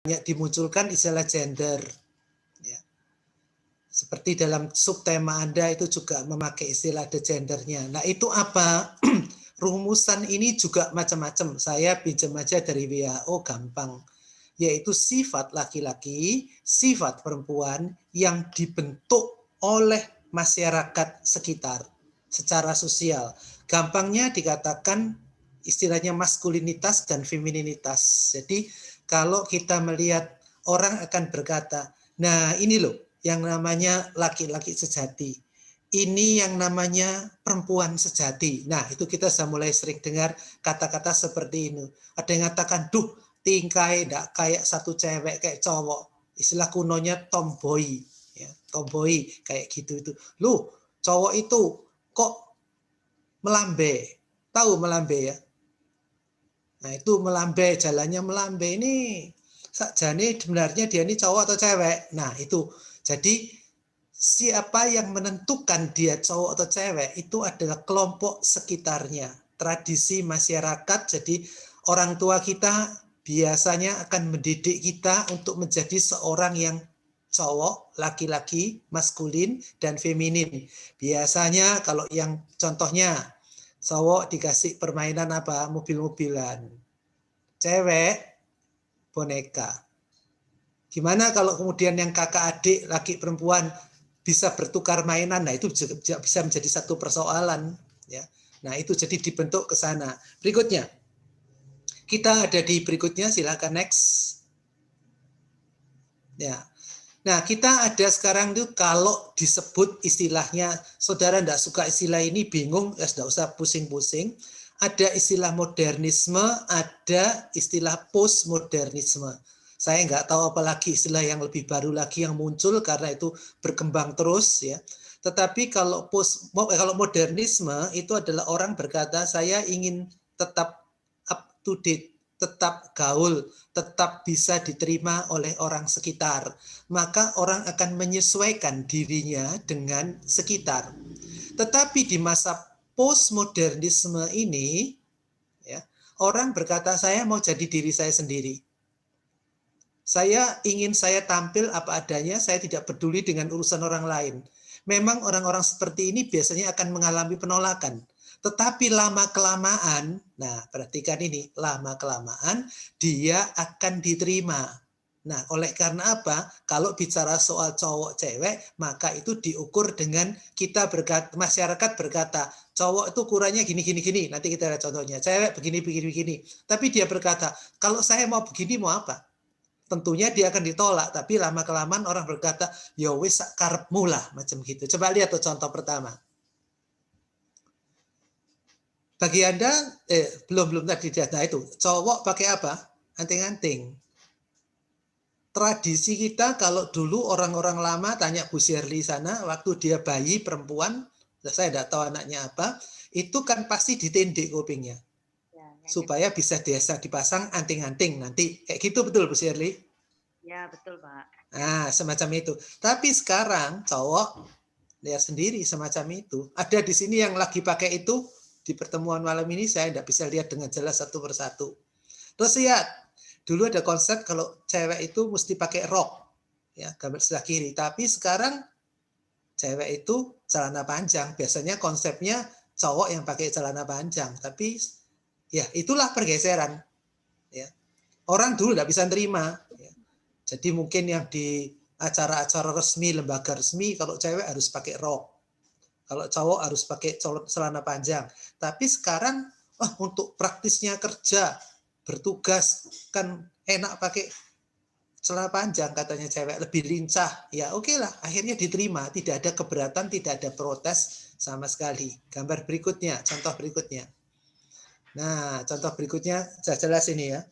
banyak dimunculkan istilah gender. Ya. Seperti dalam subtema Anda itu juga memakai istilah the gendernya. Nah itu apa? Rumusan ini juga macam-macam. Saya pinjam aja dari WHO gampang. Yaitu sifat laki-laki, sifat perempuan yang dibentuk oleh masyarakat sekitar secara sosial. Gampangnya dikatakan istilahnya maskulinitas dan femininitas. Jadi kalau kita melihat orang akan berkata, nah ini loh yang namanya laki-laki sejati. Ini yang namanya perempuan sejati. Nah, itu kita sudah mulai sering dengar kata-kata seperti ini. Ada yang mengatakan, duh, tingkai enggak kayak satu cewek kayak cowok. Istilah kunonya tomboy. Ya, tomboy kayak gitu itu. Loh, cowok itu kok melambai? Tahu melambai ya? Nah, itu melambai, jalannya melambai ini. Sakjane sebenarnya dia ini cowok atau cewek. Nah, itu. Jadi siapa yang menentukan dia cowok atau cewek itu adalah kelompok sekitarnya, tradisi masyarakat. Jadi orang tua kita biasanya akan mendidik kita untuk menjadi seorang yang cowok, laki-laki, maskulin, dan feminin. Biasanya kalau yang contohnya cowok dikasih permainan apa? Mobil-mobilan. Cewek boneka. Gimana kalau kemudian yang kakak adik, laki perempuan bisa bertukar mainan? Nah, itu bisa menjadi satu persoalan. Ya. Nah, itu jadi dibentuk ke sana. Berikutnya, kita ada di berikutnya, silakan next. Ya. Nah, kita ada sekarang tuh kalau disebut istilahnya, saudara tidak suka istilah ini, bingung, ya tidak usah pusing-pusing. Ada istilah modernisme, ada istilah postmodernisme. Saya nggak tahu apalagi istilah yang lebih baru lagi yang muncul karena itu berkembang terus ya. Tetapi kalau modernisme itu adalah orang berkata saya ingin tetap up to date, tetap gaul, tetap bisa diterima oleh orang sekitar. Maka orang akan menyesuaikan dirinya dengan sekitar. Tetapi di masa postmodernisme ini, ya, orang berkata saya mau jadi diri saya sendiri. Saya ingin saya tampil apa adanya, saya tidak peduli dengan urusan orang lain. Memang orang-orang seperti ini biasanya akan mengalami penolakan. Tetapi lama-kelamaan, nah perhatikan ini, lama-kelamaan dia akan diterima. Nah, oleh karena apa? Kalau bicara soal cowok cewek, maka itu diukur dengan kita masyarakat berkata, cowok itu ukurannya gini gini gini. Nanti kita lihat contohnya. Cewek begini begini begini. Tapi dia berkata, kalau saya mau begini mau apa? Tentunya dia akan ditolak, tapi lama-kelamaan orang berkata, ya wis karepmu lah, macam gitu. Coba lihat tuh contoh pertama. Bagi Anda, belum tadi, nah itu, cowok pakai apa? Anting-anting. Tradisi kita kalau dulu orang-orang lama tanya Bu Shirley sana, waktu dia bayi perempuan, saya tidak tahu anaknya apa, itu kan pasti ditindik kupingnya. Supaya bisa dipasang anting-anting nanti. Kayak gitu betul Bu Shirley? Ya, betul, Pak. Nah, semacam itu. Tapi sekarang cowok lihat sendiri semacam itu. Ada di sini yang lagi pakai itu di pertemuan malam ini saya tidak bisa lihat dengan jelas satu persatu. Terus lihat, dulu ada konsep kalau cewek itu mesti pakai rok, ya gambar sebelah kiri. Tapi sekarang cewek itu celana panjang. Biasanya konsepnya cowok yang pakai celana panjang. Tapi ya itulah pergeseran. Ya. Orang dulu tidak bisa terima. Ya. Jadi mungkin yang di acara-acara resmi, lembaga resmi, kalau cewek harus pakai rok. Kalau cowok harus pakai celana panjang. Tapi sekarang, untuk praktisnya kerja, bertugas, kan enak pakai celana panjang, katanya cewek, lebih lincah. Ya oke lah, akhirnya diterima. Tidak ada keberatan, tidak ada protes sama sekali. Gambar berikutnya, contoh berikutnya. Nah, contoh berikutnya, saya jelas ini ya.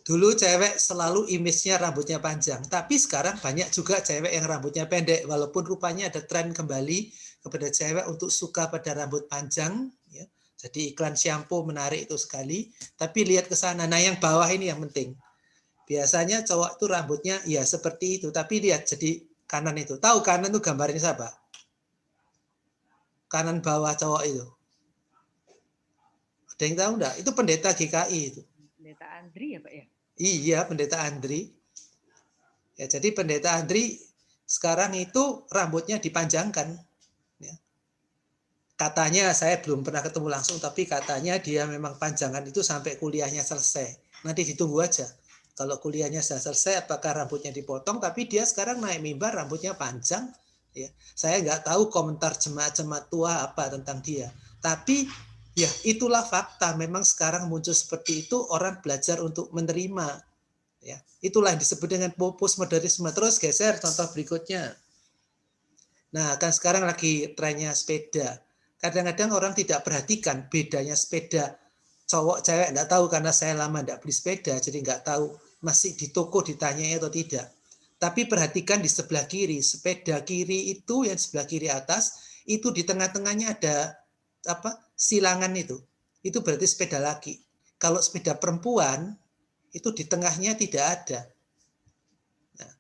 Dulu cewek selalu image-nya rambutnya panjang, tapi sekarang banyak juga cewek yang rambutnya pendek, walaupun rupanya ada tren kembali kepada cewek untuk suka pada rambut panjang. Ya. Jadi iklan shampoo menarik itu sekali, tapi lihat ke sana. Nah yang bawah ini yang penting. Biasanya cowok itu rambutnya ya seperti itu, tapi lihat jadi kanan itu. Tahu kanan itu gambarnya siapa? Kanan bawah cowok itu. Ada yang tahu enggak? Itu pendeta GKI itu. Pendeta Andri ya, Pak ya? Iya, Pendeta Andri. Ya, jadi Pendeta Andri sekarang itu rambutnya dipanjangkan. Ya. Katanya, saya belum pernah ketemu langsung, tapi katanya dia memang panjangan itu sampai kuliahnya selesai. Nanti ditunggu aja. Kalau kuliahnya sudah selesai, apakah rambutnya dipotong, tapi dia sekarang naik mimbar, rambutnya panjang. Ya. Saya nggak tahu komentar jemaat-jemaat tua apa tentang dia. Tapi ya itulah fakta, memang sekarang muncul seperti itu, orang belajar untuk menerima. Ya, itulah yang disebut dengan postmodernisme. Terus geser contoh berikutnya. Nah, kan sekarang lagi trennya sepeda. Kadang-kadang orang tidak perhatikan bedanya sepeda cowok cewek, nggak tahu karena saya lama nggak beli sepeda, jadi nggak tahu masih di toko ditanyai atau tidak. Tapi perhatikan di sebelah kiri, sepeda kiri itu yang sebelah kiri atas itu di tengah-tengahnya ada apa silangan itu. Itu berarti sepeda laki. Kalau sepeda perempuan itu di tengahnya tidak ada. Nah,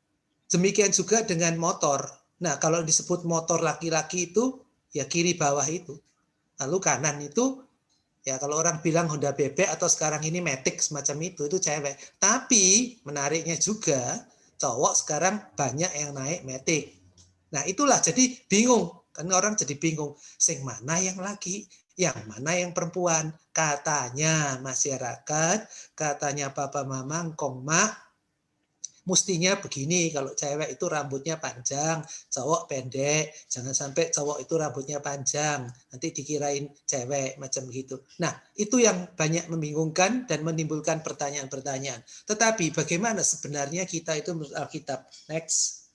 demikian juga dengan motor. Nah, kalau disebut motor laki-laki itu ya kiri bawah itu. Lalu kanan itu ya kalau orang bilang Honda Bebek atau sekarang ini Matic semacam itu cewek. Tapi menariknya juga cowok sekarang banyak yang naik Matic. Nah, itulah jadi bingung. Kan orang jadi bingung, sing mana yang laki, yang mana yang perempuan. Katanya masyarakat, katanya papa mama, ngkong mak, mestinya begini, kalau cewek itu rambutnya panjang, cowok pendek, jangan sampai cowok itu rambutnya panjang, nanti dikirain cewek, macam gitu. Nah, itu yang banyak membingungkan dan menimbulkan pertanyaan-pertanyaan. Tetapi bagaimana sebenarnya kita itu menurut Alkitab? Next.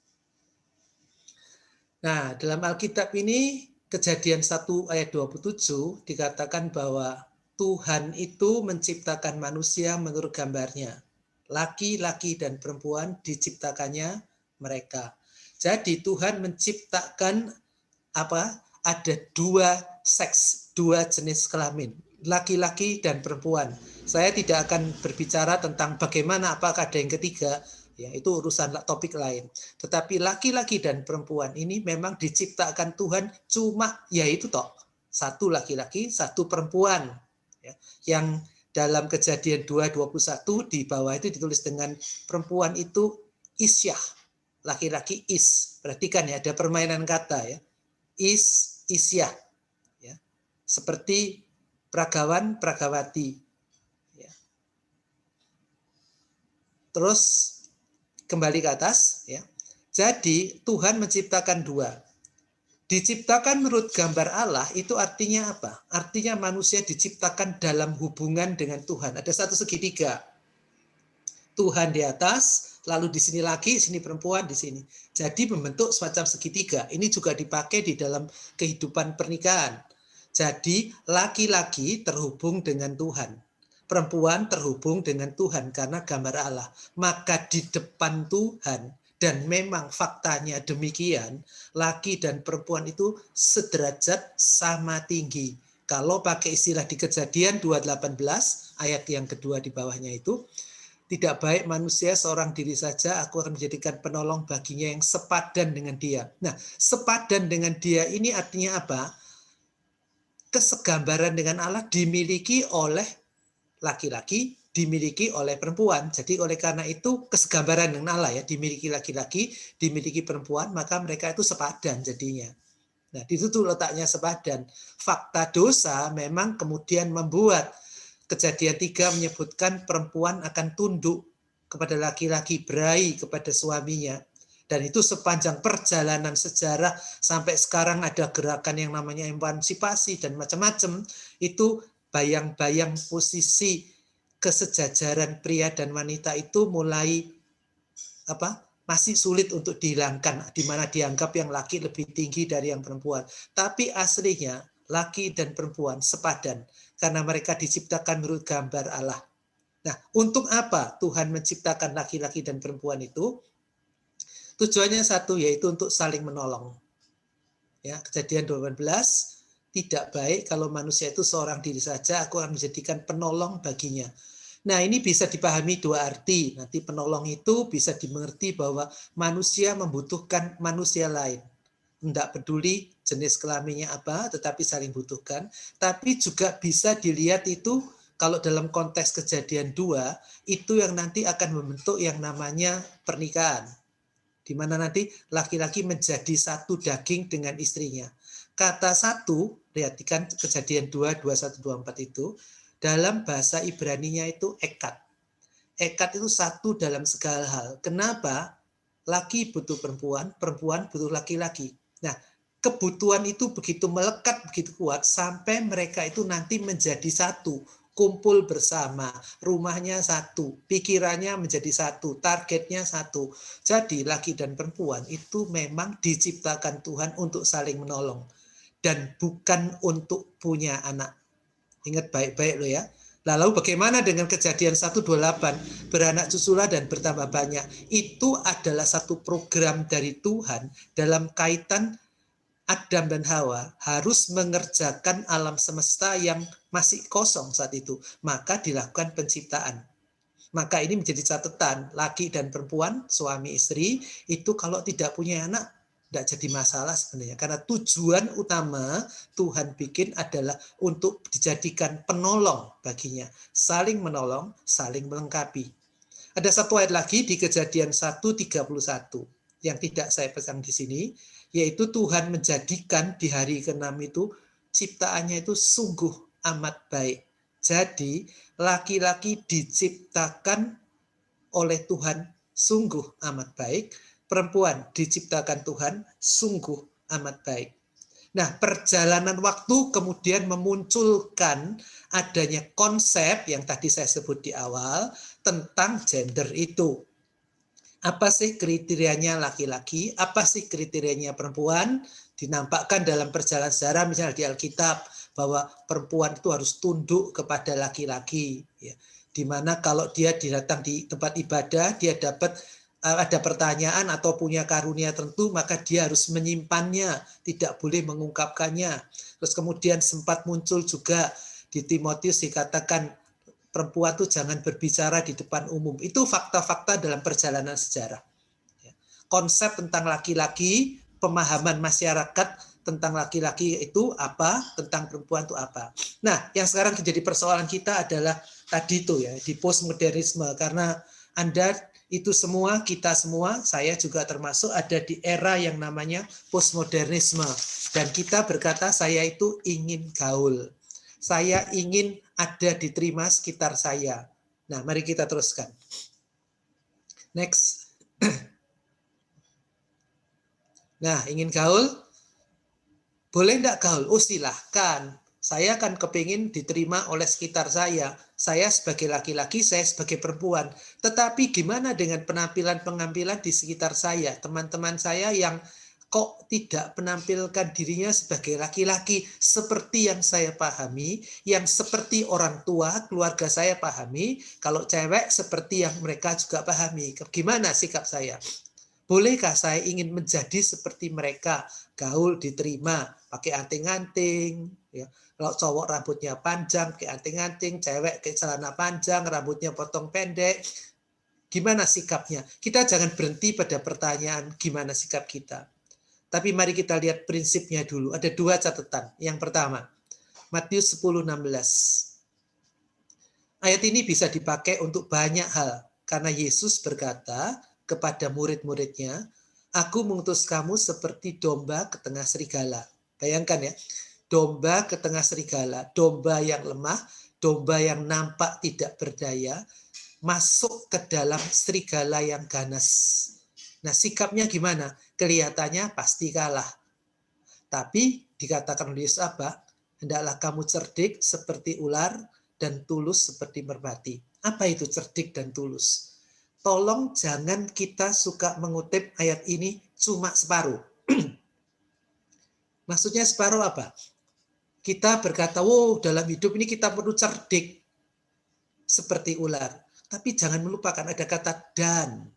Nah, dalam Alkitab ini, Kejadian 1 ayat 27 dikatakan bahwa Tuhan itu menciptakan manusia menurut gambarnya. Laki-laki dan perempuan diciptakannya mereka. Jadi Tuhan menciptakan apa? Ada dua seks, dua jenis kelamin, laki-laki dan perempuan. Saya tidak akan berbicara tentang bagaimana apakah ada yang ketiga, ya itu urusan topik lain. Tetapi laki-laki dan perempuan ini memang diciptakan Tuhan cuma yaitu toh satu laki-laki, satu perempuan. Ya, yang dalam Kejadian 2:21 di bawah itu ditulis dengan perempuan itu isyah, laki-laki is. Perhatikan ya, ada permainan kata ya. Isyah. Ya. Seperti pragawan, pragawati. Ya. Terus kembali ke atas. Ya. Jadi Tuhan menciptakan dua. Diciptakan menurut gambar Allah itu artinya apa? Artinya manusia diciptakan dalam hubungan dengan Tuhan. Ada satu segitiga. Tuhan di atas, lalu di sini laki, sini perempuan, di sini. Jadi membentuk semacam segitiga. Ini juga dipakai di dalam kehidupan pernikahan. Jadi laki-laki terhubung dengan Tuhan. Perempuan terhubung dengan Tuhan karena gambar Allah. Maka di depan Tuhan, dan memang faktanya demikian, laki dan perempuan itu sederajat sama tinggi. Kalau pakai istilah di Kejadian 2:18, ayat yang kedua di bawahnya itu, tidak baik manusia seorang diri saja, aku akan menjadikan penolong baginya yang sepadan dengan dia. Nah, sepadan dengan dia ini artinya apa? Kesegambaran dengan Allah dimiliki oleh laki-laki, dimiliki oleh perempuan. Jadi oleh karena itu kesegambaran dengan Allah ya, dimiliki laki-laki, dimiliki perempuan, maka mereka itu sepadan jadinya. Nah, di situ letaknya sepadan. Fakta dosa memang kemudian membuat Kejadian 3 menyebutkan perempuan akan tunduk kepada laki-laki, berai kepada suaminya. Dan itu sepanjang perjalanan sejarah sampai sekarang ada gerakan yang namanya emansipasi dan macam-macam. Itu bayang-bayang posisi kesejajaran pria dan wanita itu mulai masih sulit untuk dihilangkan, di mana dianggap yang laki lebih tinggi dari yang perempuan. Tapi aslinya laki dan perempuan sepadan karena mereka diciptakan menurut gambar Allah. Nah, untuk apa Tuhan menciptakan laki-laki dan perempuan itu? Tujuannya satu, yaitu untuk saling menolong. Ya, Kejadian 18, tidak baik kalau manusia itu seorang diri saja, aku akan menjadikan penolong baginya. Nah, ini bisa dipahami dua arti. Nanti penolong itu bisa dimengerti bahwa manusia membutuhkan manusia lain. Tidak peduli jenis kelaminnya apa, tetapi saling butuhkan. Tapi juga bisa dilihat itu Kalau dalam konteks Kejadian 2, itu yang nanti akan membentuk yang namanya pernikahan. Di mana nanti laki-laki menjadi satu daging dengan istrinya. Kata satu, perhatikan Kejadian 2, 21, 24 itu, dalam bahasa Ibraninya itu ekad. Ekad itu satu dalam segala hal. Kenapa? Laki butuh perempuan, perempuan butuh laki-laki. Nah, kebutuhan itu begitu melekat, begitu kuat, sampai mereka itu nanti menjadi satu, kumpul bersama, rumahnya satu, pikirannya menjadi satu, targetnya satu. Jadi laki dan perempuan itu memang diciptakan Tuhan untuk saling menolong, dan bukan untuk punya anak. Ingat baik-baik loh ya. Lalu bagaimana dengan Kejadian 1:28, beranak cuculah dan bertambah banyak. Itu adalah satu program dari Tuhan dalam kaitan Adam dan Hawa harus mengerjakan alam semesta yang masih kosong saat itu. Maka dilakukan penciptaan. Maka ini menjadi catatan, laki dan perempuan, suami istri, itu kalau tidak punya anak, tidak jadi masalah sebenarnya. Karena tujuan utama Tuhan bikin adalah untuk dijadikan penolong baginya. Saling menolong, saling melengkapi. Ada satu ayat lagi di Kejadian 1:31 yang tidak saya pegang di sini, yaitu Tuhan menjadikan di hari ke-6 itu, ciptaannya itu sungguh amat baik. Jadi laki-laki diciptakan oleh Tuhan sungguh amat baik, perempuan diciptakan Tuhan sungguh amat baik. Nah, perjalanan waktu kemudian memunculkan adanya konsep yang tadi saya sebut di awal tentang gender itu. Apa sih kriterianya laki-laki? Apa sih kriterianya perempuan? Dinampakkan dalam perjalanan sejarah, misalnya di Alkitab, bahwa perempuan itu harus tunduk kepada laki-laki. Ya. Dimana kalau dia datang di tempat ibadah, dia dapat ada pertanyaan atau punya karunia tertentu, maka dia harus menyimpannya, tidak boleh mengungkapkannya. Terus kemudian sempat muncul juga di Timotius dikatakan, perempuan tuh jangan berbicara di depan umum. Itu fakta-fakta dalam perjalanan sejarah. Konsep tentang laki-laki, pemahaman masyarakat tentang laki-laki itu apa, tentang perempuan itu apa. Nah, yang sekarang menjadi persoalan kita adalah tadi itu ya, di postmodernisme. Karena Anda itu semua, kita semua, saya juga termasuk ada di era yang namanya postmodernisme. Dan kita berkata, saya itu ingin gaul. Saya ingin ada diterima sekitar saya. Nah, mari kita teruskan. Next. Nah, ingin gaul? Boleh enggak gaul? Oh, silahkan. Saya kan kepingin diterima oleh sekitar saya. Saya sebagai laki-laki, saya sebagai perempuan. Tetapi gimana dengan penampilan-penampilan di sekitar saya? Teman-teman saya yang kok tidak menampilkan dirinya sebagai laki-laki seperti yang saya pahami, yang seperti orang tua, keluarga saya pahami, kalau cewek seperti yang mereka juga pahami. Gimana sikap saya? Bolehkah saya ingin menjadi seperti mereka, gaul, diterima, pakai anting-anting, ya. Kalau cowok rambutnya panjang, pakai anting-anting, cewek pakai celana panjang, rambutnya potong pendek, gimana sikapnya? Kita jangan berhenti pada pertanyaan gimana sikap kita. Tapi mari kita lihat prinsipnya dulu. Ada dua catatan. Yang pertama, Matius 10:16. Ayat ini bisa dipakai untuk banyak hal. Karena Yesus berkata kepada murid-muridnya, aku mengutus kamu seperti domba ke tengah serigala. Bayangkan ya, domba ke tengah serigala. Domba yang lemah, domba yang nampak tidak berdaya, masuk ke dalam serigala yang ganas. Nah, sikapnya gimana? Kelihatannya pasti kalah. Tapi dikatakan oleh Yesus apa? Hendaklah kamu cerdik seperti ular dan tulus seperti merpati. Apa itu cerdik dan tulus? Tolong jangan kita suka mengutip ayat ini cuma separuh. Maksudnya separuh apa? Kita berkata, wow, dalam hidup ini kita perlu cerdik seperti ular. Tapi jangan melupakan ada kata dan.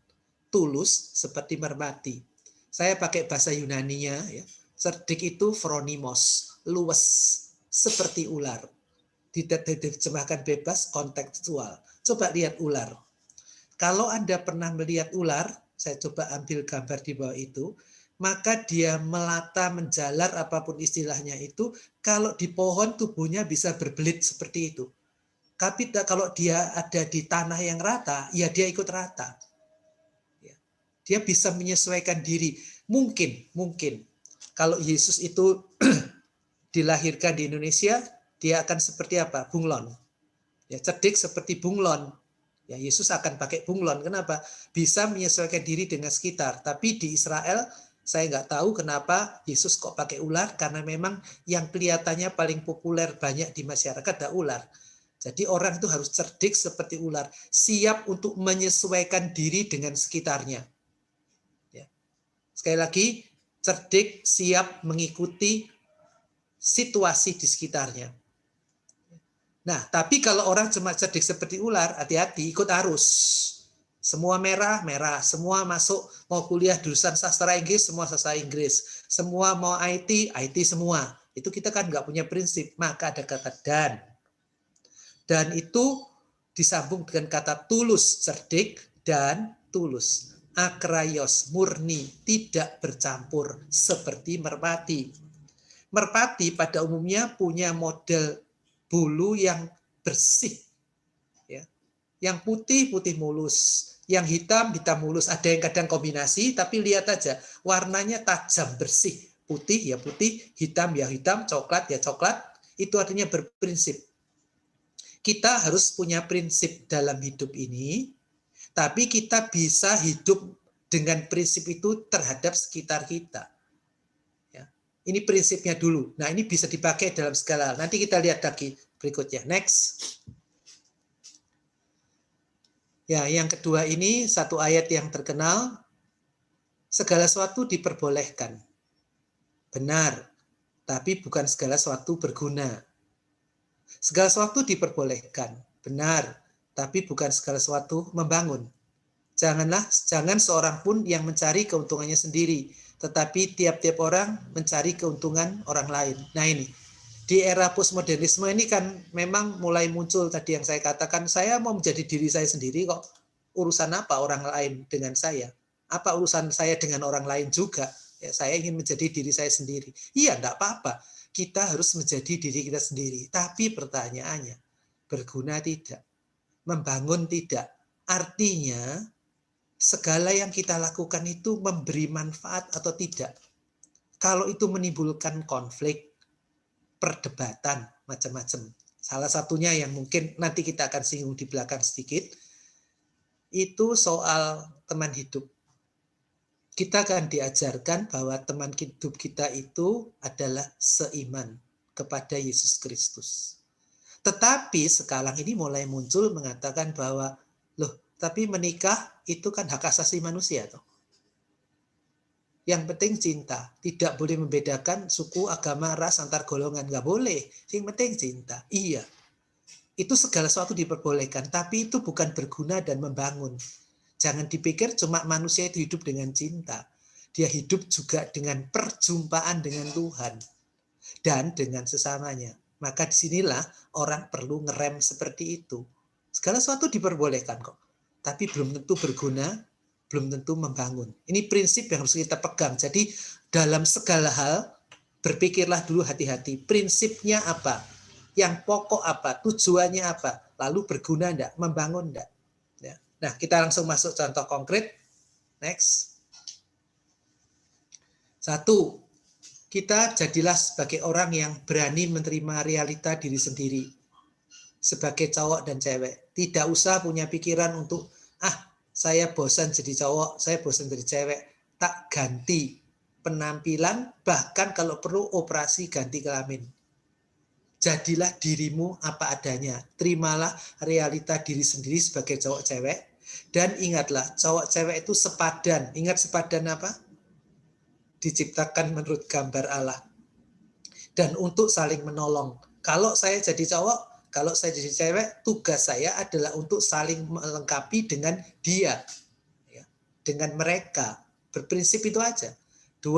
Tulus seperti merpati. Saya pakai bahasa Yunaninya ya. Cerdik itu phronimos, luwes seperti ular. Diterjemahkan bebas kontekstual. Coba lihat ular. Kalau Anda pernah melihat ular, saya coba ambil gambar di bawah itu, maka dia melata, menjalar, apapun istilahnya itu, kalau di pohon tubuhnya bisa berbelit seperti itu. Tapi kalau dia ada di tanah yang rata, ya dia ikut rata. Dia bisa menyesuaikan diri. Mungkin kalau Yesus itu dilahirkan di Indonesia, dia akan seperti apa? Bunglon. Ya, cerdik seperti bunglon. Ya, Yesus akan pakai bunglon. Kenapa? Bisa menyesuaikan diri dengan sekitar. Tapi di Israel, saya nggak tahu kenapa Yesus kok pakai ular, karena memang yang kelihatannya paling populer banyak di masyarakat adalah ular. Jadi orang itu harus cerdik seperti ular, siap untuk menyesuaikan diri dengan sekitarnya. Ya. Sekali lagi, cerdik, siap mengikuti situasi di sekitarnya. Nah, tapi kalau orang cuma cerdik seperti ular, hati-hati, ikut arus. Semua merah, merah. Semua masuk, mau kuliah jurusan sastra Inggris, semua sastra Inggris. Semua mau IT, IT semua. Itu kita kan nggak punya prinsip. Maka ada kata dan. Dan itu disambung dengan kata tulus, cerdik, dan tulus. Akraios, murni, tidak bercampur, seperti merpati. Merpati pada umumnya punya model bulu yang bersih. Ya. Yang putih, putih mulus. Yang hitam, hitam mulus. Ada yang kadang kombinasi, tapi lihat aja. Warnanya tajam, bersih. Putih ya putih, hitam ya hitam, coklat ya coklat. Itu artinya berprinsip. Kita harus punya prinsip dalam hidup ini, tapi kita bisa hidup dengan prinsip itu terhadap sekitar kita. Ya. Ini prinsipnya dulu. Nah, ini bisa dipakai dalam segala hal. Nanti kita lihat lagi berikutnya. Next. Ya, yang kedua ini satu ayat yang terkenal. Segala sesuatu diperbolehkan. Benar, tapi bukan segala sesuatu berguna. Segala sesuatu diperbolehkan. Benar, tapi bukan segala sesuatu membangun. Jangan seorang pun yang mencari keuntungannya sendiri, tetapi tiap-tiap orang mencari keuntungan orang lain. Nah ini, di era postmodernisme ini kan memang mulai muncul tadi yang saya katakan, saya mau menjadi diri saya sendiri kok. Urusan apa orang lain dengan saya? Apa urusan saya dengan orang lain juga? Ya, saya ingin menjadi diri saya sendiri. Iya, enggak apa-apa. Kita harus menjadi diri kita sendiri. Tapi pertanyaannya, berguna tidak? Membangun tidak? Artinya, segala yang kita lakukan itu memberi manfaat atau tidak. Kalau itu menimbulkan konflik, perdebatan, macam-macam. Salah satunya yang mungkin nanti kita akan singgung di belakang sedikit, itu soal teman hidup. Kita akan diajarkan bahwa teman hidup kita itu adalah seiman kepada Yesus Kristus. Tetapi sekarang ini mulai muncul mengatakan bahwa, loh, tapi menikah itu kan hak asasi manusia, toh. Yang penting cinta, tidak boleh membedakan suku, agama, ras, antar golongan, nggak boleh. Yang penting cinta. Iya, itu segala sesuatu diperbolehkan, tapi itu bukan berguna dan membangun. Jangan dipikir cuma manusia itu hidup dengan cinta. Dia hidup juga dengan perjumpaan dengan Tuhan dan dengan sesamanya. Maka disinilah orang perlu ngerem seperti itu. Segala sesuatu diperbolehkan kok, tapi belum tentu berguna, belum tentu membangun. Ini prinsip yang harus kita pegang. Jadi dalam segala hal, berpikirlah dulu hati-hati. Prinsipnya apa? Yang pokok apa? Tujuannya apa? Lalu berguna enggak? Membangun enggak? Ya. Nah, kita langsung masuk contoh konkret. Next. 1. Kita jadilah sebagai orang yang berani menerima realita diri sendiri. Sebagai cowok dan cewek. Tidak usah punya pikiran untuk, saya bosan jadi cowok, saya bosan jadi cewek. Tak ganti penampilan, bahkan kalau perlu operasi ganti kelamin. Jadilah dirimu apa adanya. Terimalah realita diri sendiri sebagai cowok cewek. Dan ingatlah, cowok cewek itu sepadan. Ingat sepadan apa? Diciptakan menurut gambar Allah. Dan untuk saling menolong. Kalau saya jadi cowok, kalau saya jadi cewek, tugas saya adalah untuk saling melengkapi dengan dia. Dengan mereka. Berprinsip itu aja. 2.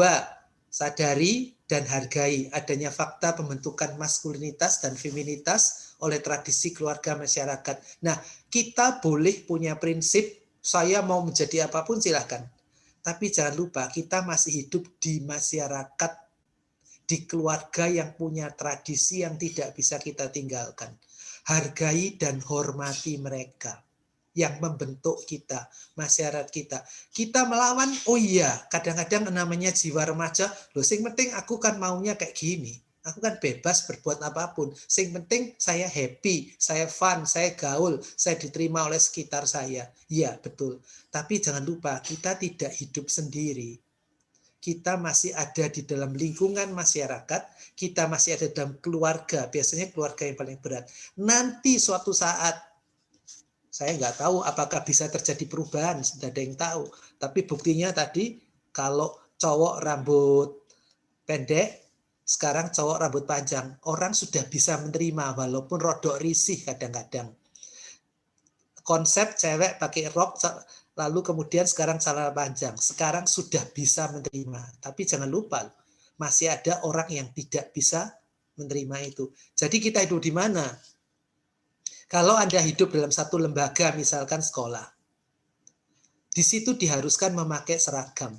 Sadari dan hargai adanya fakta pembentukan maskulinitas dan feminitas oleh tradisi keluarga masyarakat. Nah, kita boleh punya prinsip, saya mau menjadi apapun silahkan. Tapi jangan lupa, kita masih hidup di masyarakat, di keluarga yang punya tradisi yang tidak bisa kita tinggalkan. hargai dan hormati mereka yang membentuk kita, masyarakat kita. Kita melawan, oh iya, kadang-kadang namanya jiwa remaja, loh sing penting aku kan maunya kayak gini. Aku kan bebas berbuat apapun. Sing penting saya happy, saya fun, saya gaul, saya diterima oleh sekitar saya. Iya, betul. Tapi jangan lupa, kita tidak hidup sendiri. Kita masih ada di dalam lingkungan masyarakat, kita masih ada dalam keluarga, biasanya keluarga yang paling berat. Nanti suatu saat, saya nggak tahu apakah bisa terjadi perubahan, tidak ada yang tahu. Tapi buktinya tadi, kalau cowok rambut pendek, sekarang cowok rambut panjang. Orang sudah bisa menerima, walaupun rodok risih kadang-kadang. Konsep cewek pakai rok, lalu kemudian sekarang celana panjang. Sekarang sudah bisa menerima. Tapi jangan lupa, masih ada orang yang tidak bisa menerima itu. Jadi kita hidup di mana? Kalau Anda hidup dalam satu lembaga, misalkan sekolah, di situ diharuskan memakai seragam.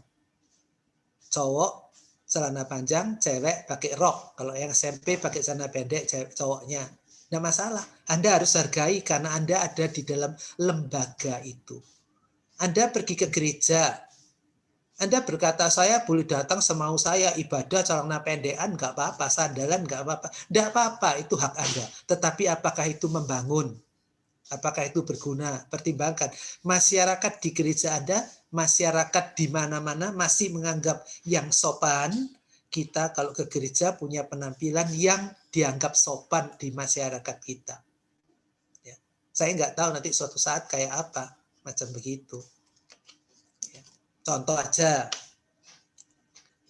Cowok celana panjang, cewek pakai rok. Kalau yang SMP pakai celana pendek, cowoknya. Nggak masalah. Anda harus hargai karena Anda ada di dalam lembaga itu. Anda pergi ke gereja, Anda berkata, saya boleh datang semau saya, ibadah celana pendekan nggak apa-apa, sandalan nggak apa-apa. Nggak apa-apa, itu hak Anda. Tetapi apakah itu membangun? Apakah itu berguna? Pertimbangkan. Masyarakat di gereja Anda, masyarakat di mana-mana masih menganggap yang sopan. Kita kalau ke gereja punya penampilan yang dianggap sopan di masyarakat kita. Ya. Saya nggak tahu nanti suatu saat kayak apa. Macam begitu. Ya. Contoh aja.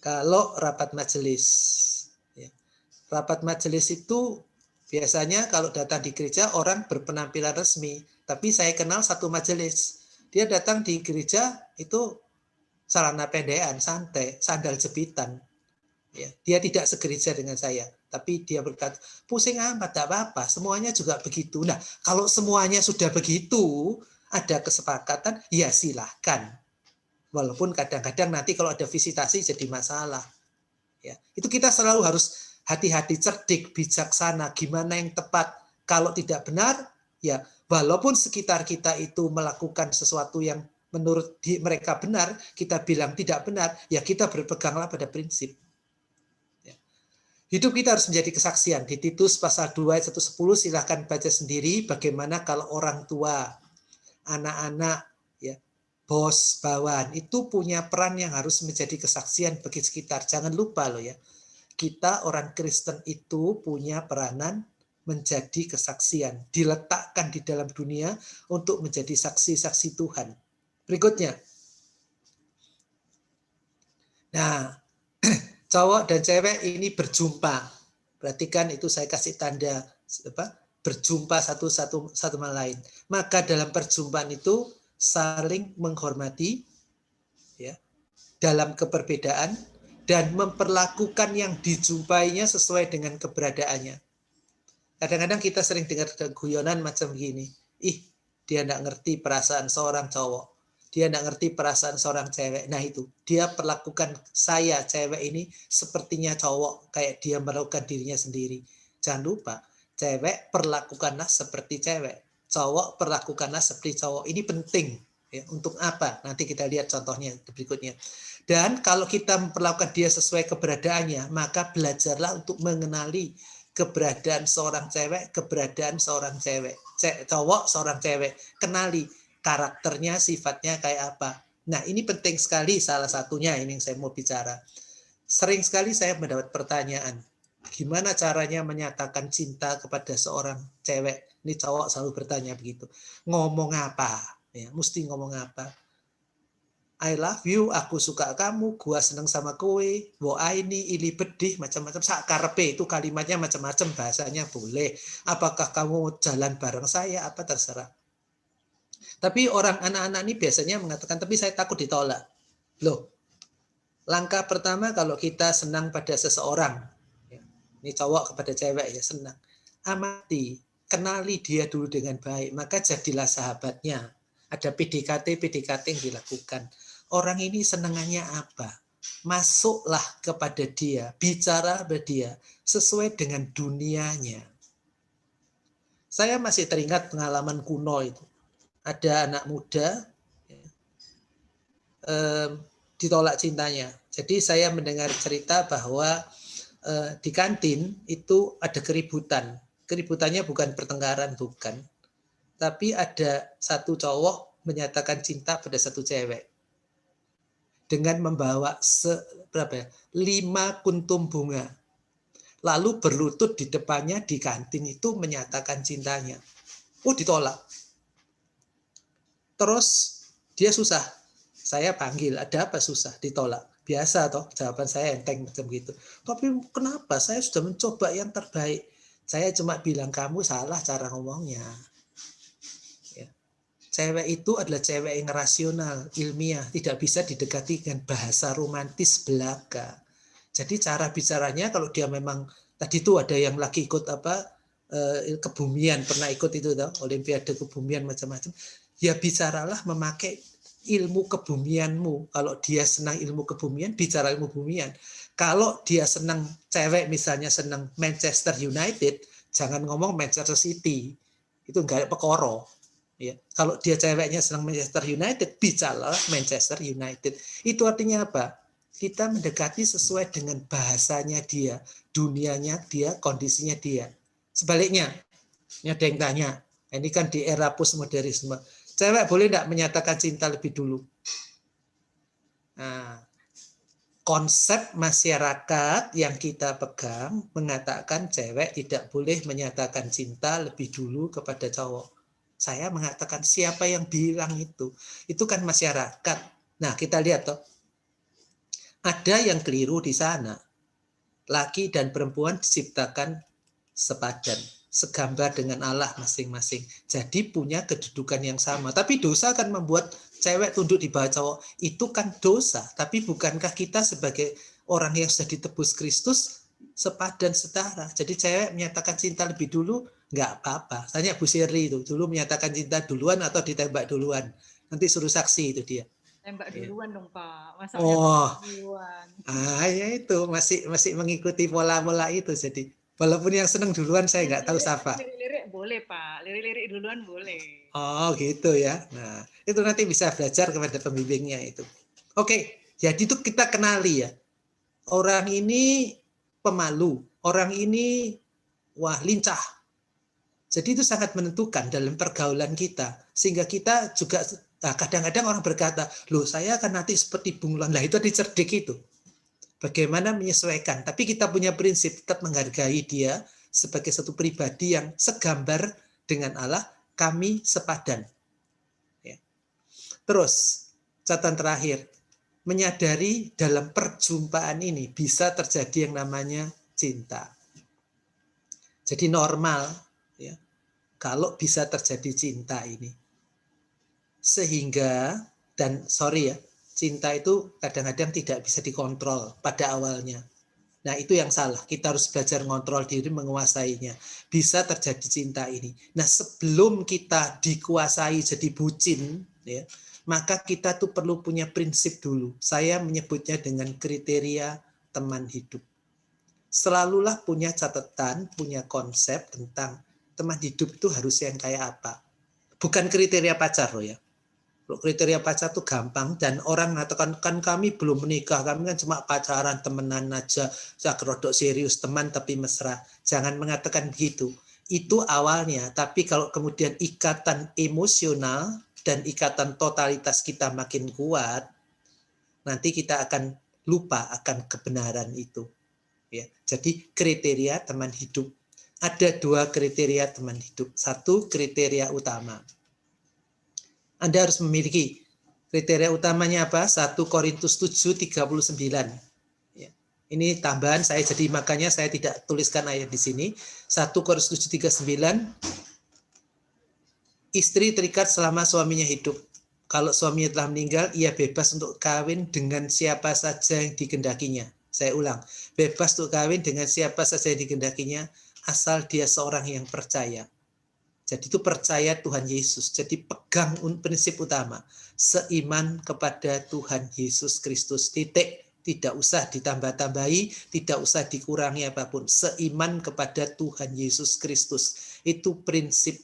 Kalau rapat majelis. Ya. Rapat majelis itu biasanya kalau datang di gereja orang berpenampilan resmi, tapi saya kenal satu majelis. Dia datang di gereja itu celana pendekan, santai, sandal jepitan. Ya, dia tidak segereja dengan saya, tapi dia berkata, pusing amat, tidak apa-apa, semuanya juga begitu. Nah, kalau semuanya sudah begitu, ada kesepakatan, ya silahkan. Walaupun kadang-kadang nanti kalau ada visitasi jadi masalah. Ya, itu kita selalu harus hati-hati, cerdik, bijaksana, gimana yang tepat. Kalau tidak benar, ya walaupun sekitar kita itu melakukan sesuatu yang menurut mereka benar, kita bilang tidak benar, ya kita berpeganglah pada prinsip. Ya. Hidup kita harus menjadi kesaksian. Di Titus pasal 2 ayat 1-10 silahkan baca sendiri bagaimana kalau orang tua, anak-anak, ya, bos, bawahan itu punya peran yang harus menjadi kesaksian bagi sekitar. Jangan lupa loh ya. Kita orang Kristen itu punya peranan menjadi kesaksian, diletakkan di dalam dunia untuk menjadi saksi-saksi Tuhan. Berikutnya. Nah, cowok dan cewek ini berjumpa. Perhatikan itu saya kasih tanda berjumpa satu sama lain. Maka dalam perjumpaan itu saling menghormati ya, dalam keberbedaan dan memperlakukan yang dijumpainya sesuai dengan keberadaannya. Kadang-kadang kita sering dengar guyonan macam gini, dia nggak ngerti perasaan seorang cowok, dia nggak ngerti perasaan seorang cewek. Nah itu, dia perlakukan saya, cewek ini, sepertinya cowok, kayak dia melakukan dirinya sendiri. Jangan lupa, cewek perlakukanlah seperti cewek, cowok perlakukanlah seperti cowok. Ini penting. Ya, untuk apa? Nanti kita lihat contohnya berikutnya. Dan kalau kita memperlakukan dia sesuai keberadaannya, maka belajarlah untuk mengenali keberadaan seorang cewek, keberadaan seorang cewek. Cowok, seorang cewek. Kenali karakternya, sifatnya kayak apa. Nah, ini penting sekali, salah satunya ini yang saya mau bicara. Sering sekali saya mendapat pertanyaan, gimana caranya menyatakan cinta kepada seorang cewek? Ini cowok selalu bertanya begitu. Ngomong apa? Ya, mesti ngomong apa? I love you, aku suka kamu, gua seneng sama kowe, wo ini, ili bedih, macam-macam. Sakarepe itu kalimatnya macam-macam, bahasanya boleh. Apakah kamu jalan bareng saya, apa terserah. Tapi orang anak-anak ini biasanya mengatakan, tapi saya takut ditolak. Loh, langkah pertama kalau kita senang pada seseorang, ini cowok kepada cewek ya senang, amati, kenali dia dulu dengan baik, maka jadilah sahabatnya. Ada PDKT yang dilakukan. Orang ini senangannya apa? Masuklah kepada dia, bicara kepada dia sesuai dengan dunianya. Saya masih teringat pengalaman kuno itu. Ada anak muda ditolak cintanya. Jadi saya mendengar cerita bahwa di kantin itu ada keributan. Keributannya bukan pertengkaran, bukan. Tapi ada satu cowok menyatakan cinta pada satu cewek dengan membawa 5 kuntum bunga. Lalu berlutut di depannya di kantin itu menyatakan cintanya. Ditolak. Terus dia susah. Saya panggil, ada apa susah? Ditolak. Biasa toh, jawaban saya enteng macam gitu. Tapi kenapa? Saya sudah mencoba yang terbaik. Saya cuma bilang, kamu salah cara ngomongnya. Ya. Cewek itu adalah cewek yang rasional, ilmiah, tidak bisa didekati dengan bahasa romantis belaka. Jadi cara bicaranya kalau dia memang, tadi itu ada yang lagi ikut kebumian, pernah ikut itu toh, olimpiade kebumian macam-macam. Ya bicaralah memakai ilmu kebumianmu. Kalau dia senang ilmu kebumian, bicara ilmu kebumian. Kalau dia senang cewek, misalnya senang Manchester United, jangan ngomong Manchester City. Itu enggak pekoro. Ya. Kalau dia ceweknya senang Manchester United, bicaralah Manchester United. Itu artinya apa? Kita mendekati sesuai dengan bahasanya dia, dunianya dia, kondisinya dia. Sebaliknya, ada yang tanya, ini kan di era postmodernisme, cewek boleh tidak menyatakan cinta lebih dulu? Nah, konsep masyarakat yang kita pegang mengatakan cewek tidak boleh menyatakan cinta lebih dulu kepada cowok. Saya mengatakan siapa yang bilang itu? Itu kan masyarakat. Nah, kita lihat toh. Ada yang keliru di sana. Laki dan perempuan diciptakan sepadan, segambar dengan Allah masing-masing. Jadi punya kedudukan yang sama. Tapi dosa kan membuat cewek tunduk di bawah cowok. Itu kan dosa. Tapi bukankah kita sebagai orang yang sudah ditebus Kristus sepadan, setara? Jadi cewek menyatakan cinta lebih dulu, nggak apa-apa. Tanya Bu Sirli itu, dulu menyatakan cinta duluan atau ditembak duluan? Nanti suruh saksi itu dia. Tembak duluan dong Pak. Masa duluan. Ya itu masih mengikuti pola-pola itu. Jadi walaupun yang seneng duluan saya nggak tahu siapa. Lirik-lirik boleh Pak. Lirik-lirik duluan boleh. Gitu ya. Nah itu nanti bisa belajar kepada pembimbingnya itu. Oke, jadi itu kita kenali ya. Orang ini pemalu. Orang ini lincah. Jadi itu sangat menentukan dalam pergaulan kita. Sehingga kita juga kadang-kadang orang berkata, loh saya akan nanti seperti bunglon. Lah itu dicerdik itu. Bagaimana menyesuaikan. Tapi kita punya prinsip tetap menghargai dia sebagai satu pribadi yang segambar dengan Allah, kami sepadan. Ya. Terus, catatan terakhir, menyadari dalam perjumpaan ini bisa terjadi yang namanya cinta. Jadi normal, ya, kalau bisa terjadi cinta ini. Sehingga, dan sorry ya, cinta itu kadang-kadang tidak bisa dikontrol pada awalnya. Nah itu yang salah, kita harus belajar mengontrol diri, menguasainya. Bisa terjadi cinta ini. Nah sebelum kita dikuasai jadi bucin, ya, maka kita tuh perlu punya prinsip dulu. Saya menyebutnya dengan kriteria teman hidup. Selalulah punya catatan, punya konsep tentang teman hidup itu harus yang kayak apa. Bukan kriteria pacar loh ya. Kriteria pacar tuh gampang dan orang mengatakan kan kami belum menikah, kami kan cuma pacaran, temenan aja, rodok serius, teman tapi mesra. Jangan mengatakan begitu. Itu awalnya, tapi kalau kemudian ikatan emosional dan ikatan totalitas kita makin kuat, nanti kita akan lupa akan kebenaran itu. Ya, jadi kriteria teman hidup. Ada 2 kriteria teman hidup. 1 kriteria utama. Anda harus memiliki kriteria utamanya apa? 1 Korintus 7:39. Ya. Ini tambahan saya, jadi makanya saya tidak tuliskan ayat di sini. 1 Korintus 7:39. Istri terikat selama suaminya hidup. Kalau suaminya telah meninggal, ia bebas untuk kawin dengan siapa saja yang dikehendakinya. Saya ulang, bebas untuk kawin dengan siapa saja yang dikehendakinya, asal dia seorang yang percaya. Jadi itu percaya Tuhan Yesus. Jadi pegang prinsip utama. Seiman kepada Tuhan Yesus Kristus. Titik. Tidak usah ditambah-tambahi, tidak usah dikurangi apapun. Seiman kepada Tuhan Yesus Kristus. Itu prinsip.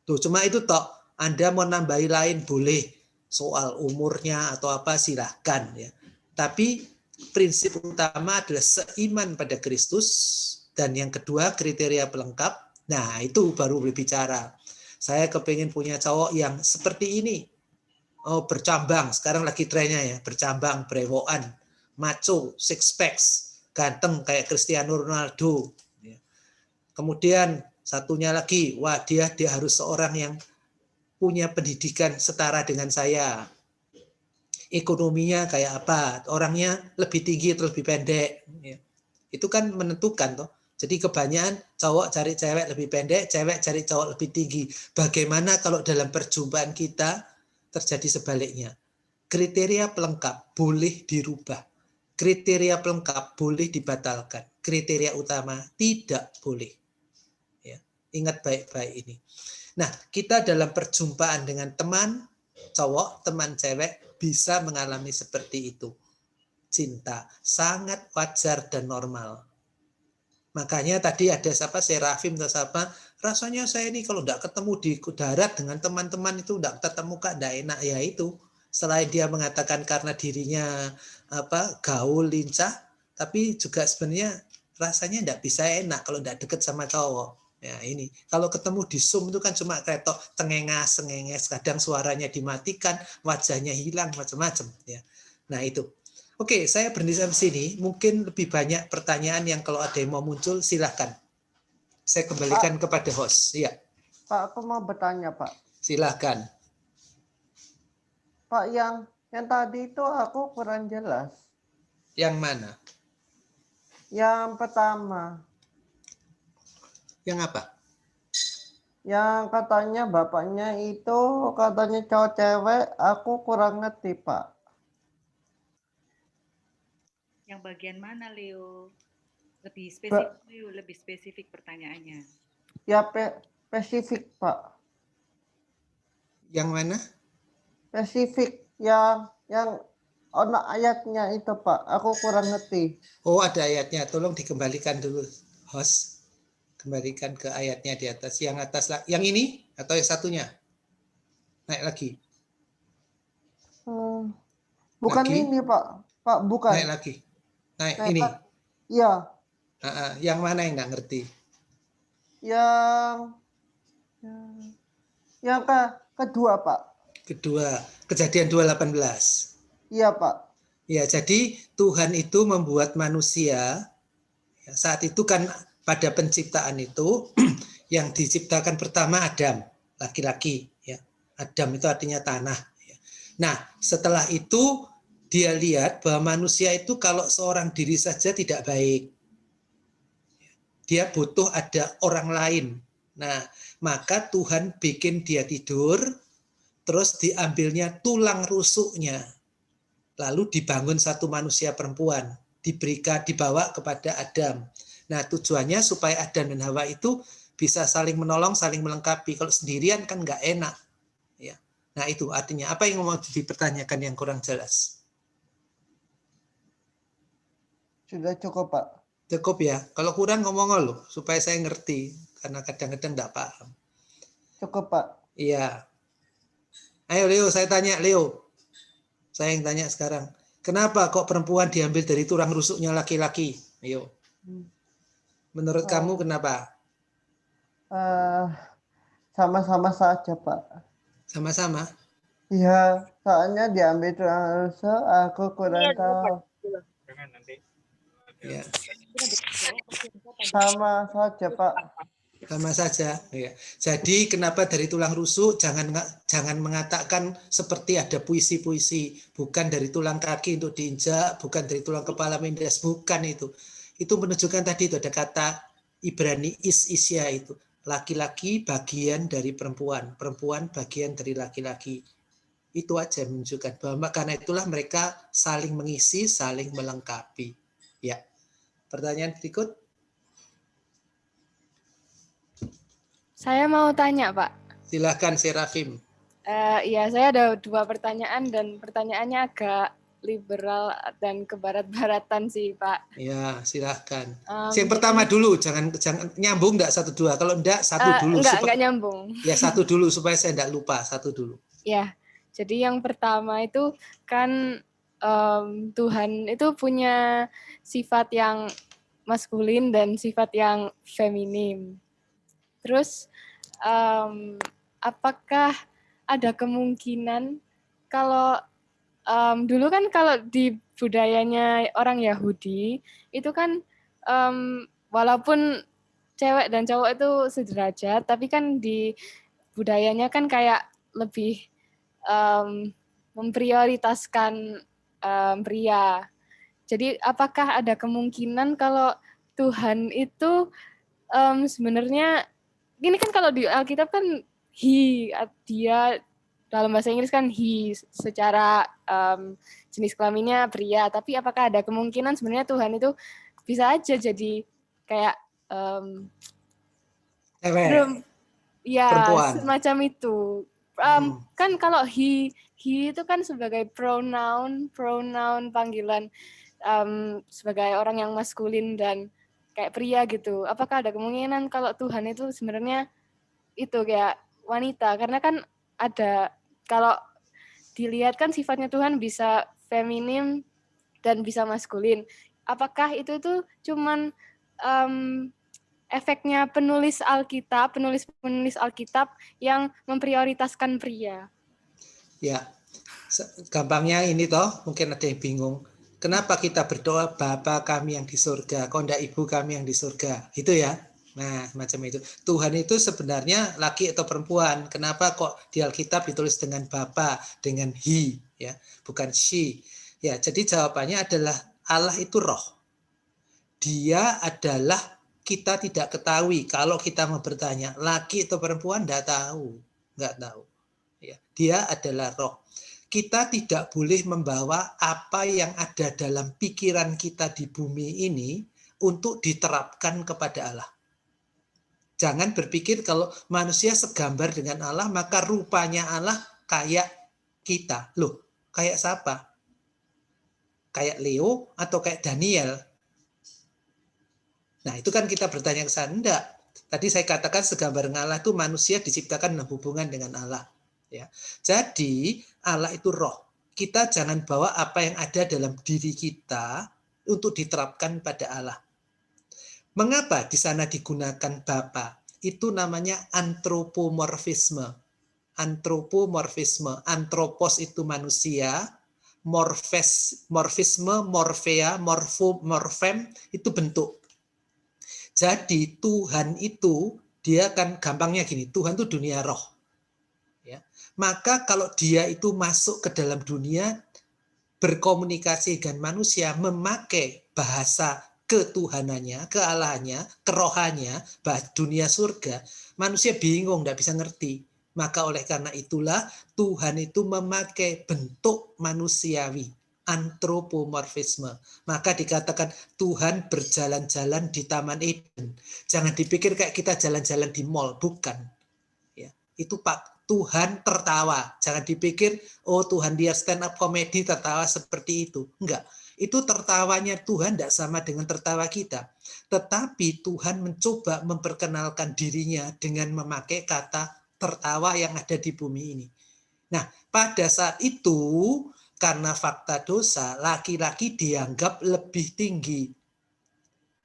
Tuh, cuma itu toh. Anda mau nambahi lain boleh. Soal umurnya atau apa silahkan. Ya. Tapi prinsip utama adalah seiman pada Kristus. Dan yang kedua kriteria pelengkap. Nah itu baru berbicara. Saya kepingin punya cowok yang seperti ini. Oh bercambang. Sekarang lagi trennya ya. Bercambang, brewokan. Maco, six packs, ganteng kayak Cristiano Ronaldo. Kemudian satunya lagi, wah dia harus seorang yang punya pendidikan setara dengan saya. Ekonominya kayak apa? Orangnya lebih tinggi atau lebih pendek? Itu kan menentukan toh. Jadi kebanyakan cowok cari cewek lebih pendek, cewek cari cowok lebih tinggi. Bagaimana kalau dalam perjumpaan kita terjadi sebaliknya? Kriteria pelengkap boleh dirubah. Kriteria pelengkap boleh dibatalkan. Kriteria utama tidak boleh. Ya, ingat baik-baik ini. Nah, kita dalam perjumpaan dengan teman cowok, teman cewek bisa mengalami seperti itu. Cinta sangat wajar dan normal. Makanya tadi ada siapa Serafim atau siapa, rasanya saya ini kalau tidak ketemu di darat dengan teman-teman itu tidak ketemu kak, tidak enak ya itu. Selain dia mengatakan karena dirinya gaul lincah, tapi juga sebenarnya rasanya tidak bisa enak kalau tidak dekat sama cowok. Ya ini kalau ketemu di Zoom itu kan cuma ketok cengengas cengenges, kadang suaranya dimatikan, wajahnya hilang macam-macam ya. Nah itu. Oke, saya berhenti sampai sini. Mungkin lebih banyak pertanyaan yang kalau ada yang mau muncul silahkan. Saya kembalikan Pak, kepada host. Iya. Pak, aku mau bertanya, Pak. Silahkan. Pak, yang tadi itu aku kurang jelas. Yang mana? Yang pertama. Yang apa? Yang katanya bapaknya itu katanya cowok cewek, aku kurang ngerti, Pak. Yang bagian mana, Leo? Lebih spesifik, Leo, lebih spesifik pertanyaannya. Ya, spesifik, Pak. Yang mana? Spesifik yang ono ayatnya itu, Pak. Aku kurang ngerti. Oh, ada ayatnya. Tolong dikembalikan dulu, host. Kembalikan ke ayatnya di atas. Yang atas, yang ini atau yang satunya? Naik lagi. Bukan lagi. Ini, Pak. Pak, bukan. Naik lagi. Naik ini. Iya. Yang mana yang nggak ngerti? Yang kedua, Pak. Kedua, Kejadian 2:18. Iya, Pak. Ya, jadi Tuhan itu membuat manusia, ya, saat itu kan pada penciptaan itu, yang diciptakan pertama Adam, laki-laki. Ya. Adam itu artinya tanah. Ya. Nah, setelah itu dia lihat bahwa manusia itu kalau seorang diri saja tidak baik. Dia butuh ada orang lain. Nah, maka Tuhan bikin dia tidur, terus diambilnya tulang rusuknya. Lalu dibangun satu manusia perempuan, dibawa kepada Adam. Nah, tujuannya supaya Adam dan Hawa itu bisa saling menolong, saling melengkapi. Kalau sendirian kan nggak enak. Ya. Nah, itu artinya apa yang mau dipertanyakan yang kurang jelas? Sudah cukup, Pak. Cukup ya. Kalau kurang ngomong loh, supaya saya ngerti. Karena kadang-kadang nggak paham. Cukup, Pak. Iya. Ayo Leo, saya tanya Leo. Saya yang tanya sekarang. Kenapa kok perempuan diambil dari tulang rusuknya laki-laki? Ayo. Menurut kamu kenapa? Sama-sama saja, Pak. Sama-sama? Iya, soalnya diambil tulang rusuk, aku kurang tahu. Ya. Sama saja, Pak. Sama saja. Ya. Jadi kenapa dari tulang rusuk? Jangan mengatakan seperti ada puisi-puisi. Bukan dari tulang kaki untuk diinjak, bukan dari tulang kepala mindas, bukan itu. Itu menunjukkan tadi itu ada kata Ibrani isya itu. Laki-laki bagian dari perempuan, perempuan bagian dari laki-laki. Itu aja menunjukkan bahwa karena itulah mereka saling mengisi, saling melengkapi. Ya. Pertanyaan berikut. Saya mau tanya, Pak. Silahkan Serafim. Iya, saya ada 2 pertanyaan dan pertanyaannya agak liberal dan kebarat-baratan sih, Pak. Ya, silahkan. Yang Jadi, pertama dulu, jangan nyambung enggak satu dua. Kalau enggak satu dulu. enggak nyambung. Ya satu dulu supaya saya enggak lupa, satu dulu. Ya, jadi yang pertama itu kan Tuhan itu punya sifat yang maskulin dan sifat yang feminim. Terus apakah ada kemungkinan kalau dulu kan kalau di budayanya orang Yahudi itu kan walaupun cewek dan cowok itu sederajat, tapi kan di budayanya kan kayak lebih memprioritaskan pria. Jadi apakah ada kemungkinan kalau Tuhan itu sebenarnya gini kan kalau di Alkitab kan dia dalam bahasa Inggris kan secara jenis kelaminnya pria, tapi apakah ada kemungkinan sebenarnya Tuhan itu bisa aja jadi kayak Cewek, ya perempuan. semacam itu. Kan kalau he itu kan sebagai pronoun panggilan sebagai orang yang maskulin dan kayak pria gitu. Apakah ada kemungkinan kalau Tuhan itu sebenarnya itu kayak wanita? Karena kan ada, kalau dilihat kan sifatnya Tuhan bisa feminim dan bisa maskulin. Apakah itu cuman efeknya penulis Alkitab yang memprioritaskan pria? Ya, gampangnya ini toh, mungkin ada yang bingung. Kenapa kita berdoa Bapa kami yang di surga, kok enggak Ibu kami yang di surga? Itu ya. Nah, macam itu. Tuhan itu sebenarnya laki atau perempuan. Kenapa kok di Alkitab ditulis dengan Bapa, dengan he, ya, bukan she. Ya, jadi jawabannya adalah Allah itu roh. Dia adalah, kita tidak ketahui. Kalau kita mau bertanya, laki atau perempuan, enggak tahu. Ya, dia adalah roh. Kita tidak boleh membawa apa yang ada dalam pikiran kita di bumi ini untuk diterapkan kepada Allah. Jangan berpikir kalau manusia segambar dengan Allah, maka rupanya Allah kayak kita. Loh, kayak siapa? Kayak Leo atau kayak Daniel? Nah, itu kan kita bertanya ke sana. Enggak. Tadi saya katakan segambar dengan Allah itu manusia diciptakan dalam hubungan dengan Allah. Ya. Jadi Allah itu roh. Kita jangan bawa apa yang ada dalam diri kita untuk diterapkan pada Allah. Mengapa di sana digunakan Bapa? Itu namanya antropomorfisme. Antropomorfisme. Antropos itu manusia, morfisme, morfea, morfem itu bentuk. Jadi Tuhan itu, dia kan gampangnya gini, Tuhan itu dunia roh. Ya. Maka kalau dia itu masuk ke dalam dunia, berkomunikasi dengan manusia, memakai bahasa ketuhanannya, kealahannya, kerohannya, dunia surga, manusia bingung, tidak bisa ngerti. Maka oleh karena itulah Tuhan itu memakai bentuk manusiawi, antropomorfisme. Maka dikatakan Tuhan berjalan-jalan di Taman Eden. Jangan dipikir kayak kita jalan-jalan di mall, bukan. Ya, itu Pak, Tuhan tertawa. Jangan dipikir, oh Tuhan dia stand up comedy tertawa seperti itu. Enggak. Itu tertawanya Tuhan tidak sama dengan tertawa kita. Tetapi Tuhan mencoba memperkenalkan dirinya dengan memakai kata tertawa yang ada di bumi ini. Nah, pada saat itu, karena fakta dosa, laki-laki dianggap lebih tinggi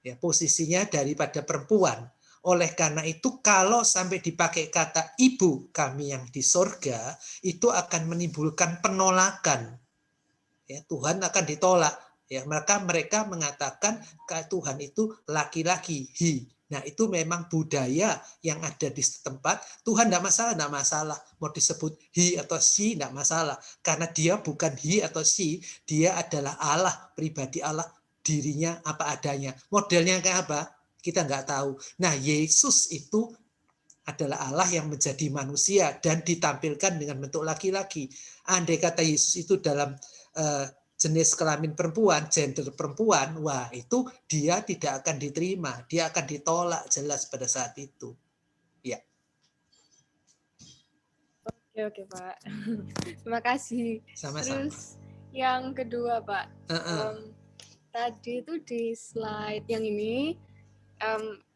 ya, posisinya daripada perempuan. Oleh karena itu, kalau sampai dipakai kata ibu kami yang di sorga, itu akan menimbulkan penolakan. Ya, Tuhan akan ditolak. Ya, maka mereka mengatakan Tuhan itu laki-laki, he. Nah, itu memang budaya yang ada di setempat. Tuhan tidak masalah. Mau disebut he atau she tidak masalah. Karena dia bukan he atau she, dia adalah Allah, pribadi Allah, dirinya apa adanya. Modelnya kayak apa? Kita nggak tahu. Nah, Yesus itu adalah Allah yang menjadi manusia dan ditampilkan dengan bentuk laki-laki. Andai kata Yesus itu dalam jenis kelamin perempuan, gender perempuan, wah itu dia tidak akan diterima, dia akan ditolak jelas pada saat itu. Ya. Oke Pak. Terima kasih. Sama-sama. Terus yang kedua, Pak. Heeh. Tadi itu di slide yang ini,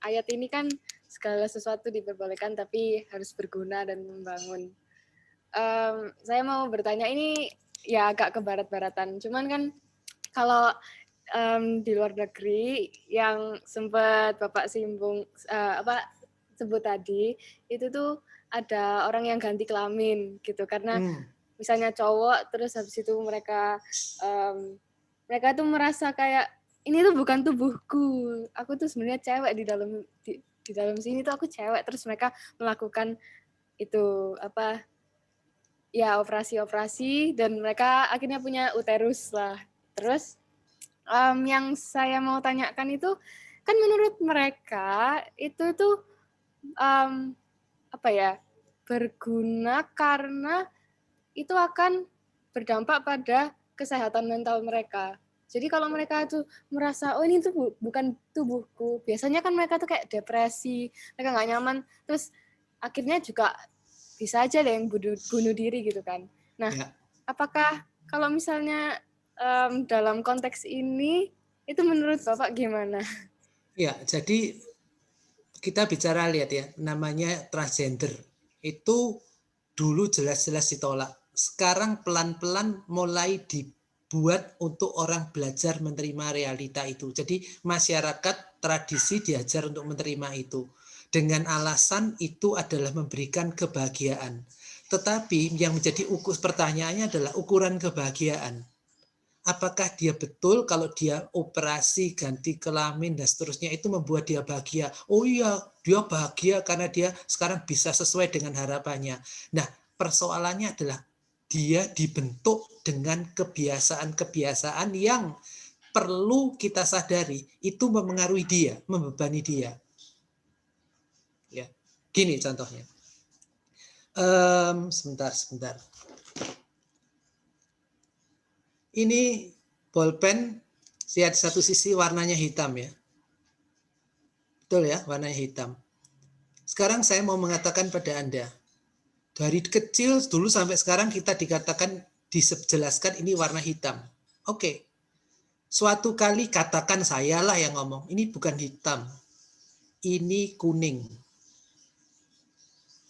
ayat ini kan segala sesuatu diperbolehkan tapi harus berguna dan membangun. Saya mau bertanya ini ya agak ke barat-baratan. Cuman kan kalau di luar negeri yang sempat Bapak sebut tadi, itu tuh ada orang yang ganti kelamin gitu karena misalnya cowok terus habis itu mereka tuh merasa kayak ini tuh bukan tubuhku, aku tuh sebenarnya cewek di dalam sini tuh aku cewek, terus mereka melakukan itu ya operasi dan mereka akhirnya punya uterus lah. Terus yang saya mau tanyakan itu kan menurut mereka itu tuh berguna karena itu akan berdampak pada kesehatan mental mereka. Jadi kalau mereka tuh merasa oh ini tuh bukan tubuhku, biasanya kan mereka tuh kayak depresi, mereka nggak nyaman, terus akhirnya juga bisa aja deh yang bunuh diri gitu kan. Nah, apakah kalau misalnya dalam konteks ini itu menurut Bapak gimana? Ya, jadi kita bicara lihat ya, namanya transgender itu dulu jelas-jelas ditolak. Sekarang pelan-pelan mulai dibuat untuk orang belajar menerima realita itu. Jadi masyarakat tradisi diajar untuk menerima itu. Dengan alasan itu adalah memberikan kebahagiaan. Tetapi yang menjadi pertanyaannya adalah ukuran kebahagiaan. Apakah dia betul kalau dia operasi ganti kelamin dan seterusnya itu membuat dia bahagia? Oh iya, dia bahagia karena dia sekarang bisa sesuai dengan harapannya. Nah, persoalannya adalah dia dibentuk dengan kebiasaan-kebiasaan yang perlu kita sadari itu memengaruhi dia, membebani dia. Ya, gini contohnya. Sebentar. Ini bolpen, lihat satu sisi warnanya hitam ya. Betul ya, warnanya hitam. Sekarang saya mau mengatakan pada Anda, dari kecil dulu sampai sekarang kita dijelaskan ini warna hitam. Oke. Suatu kali katakan sayalah yang ngomong, ini bukan hitam. Ini kuning.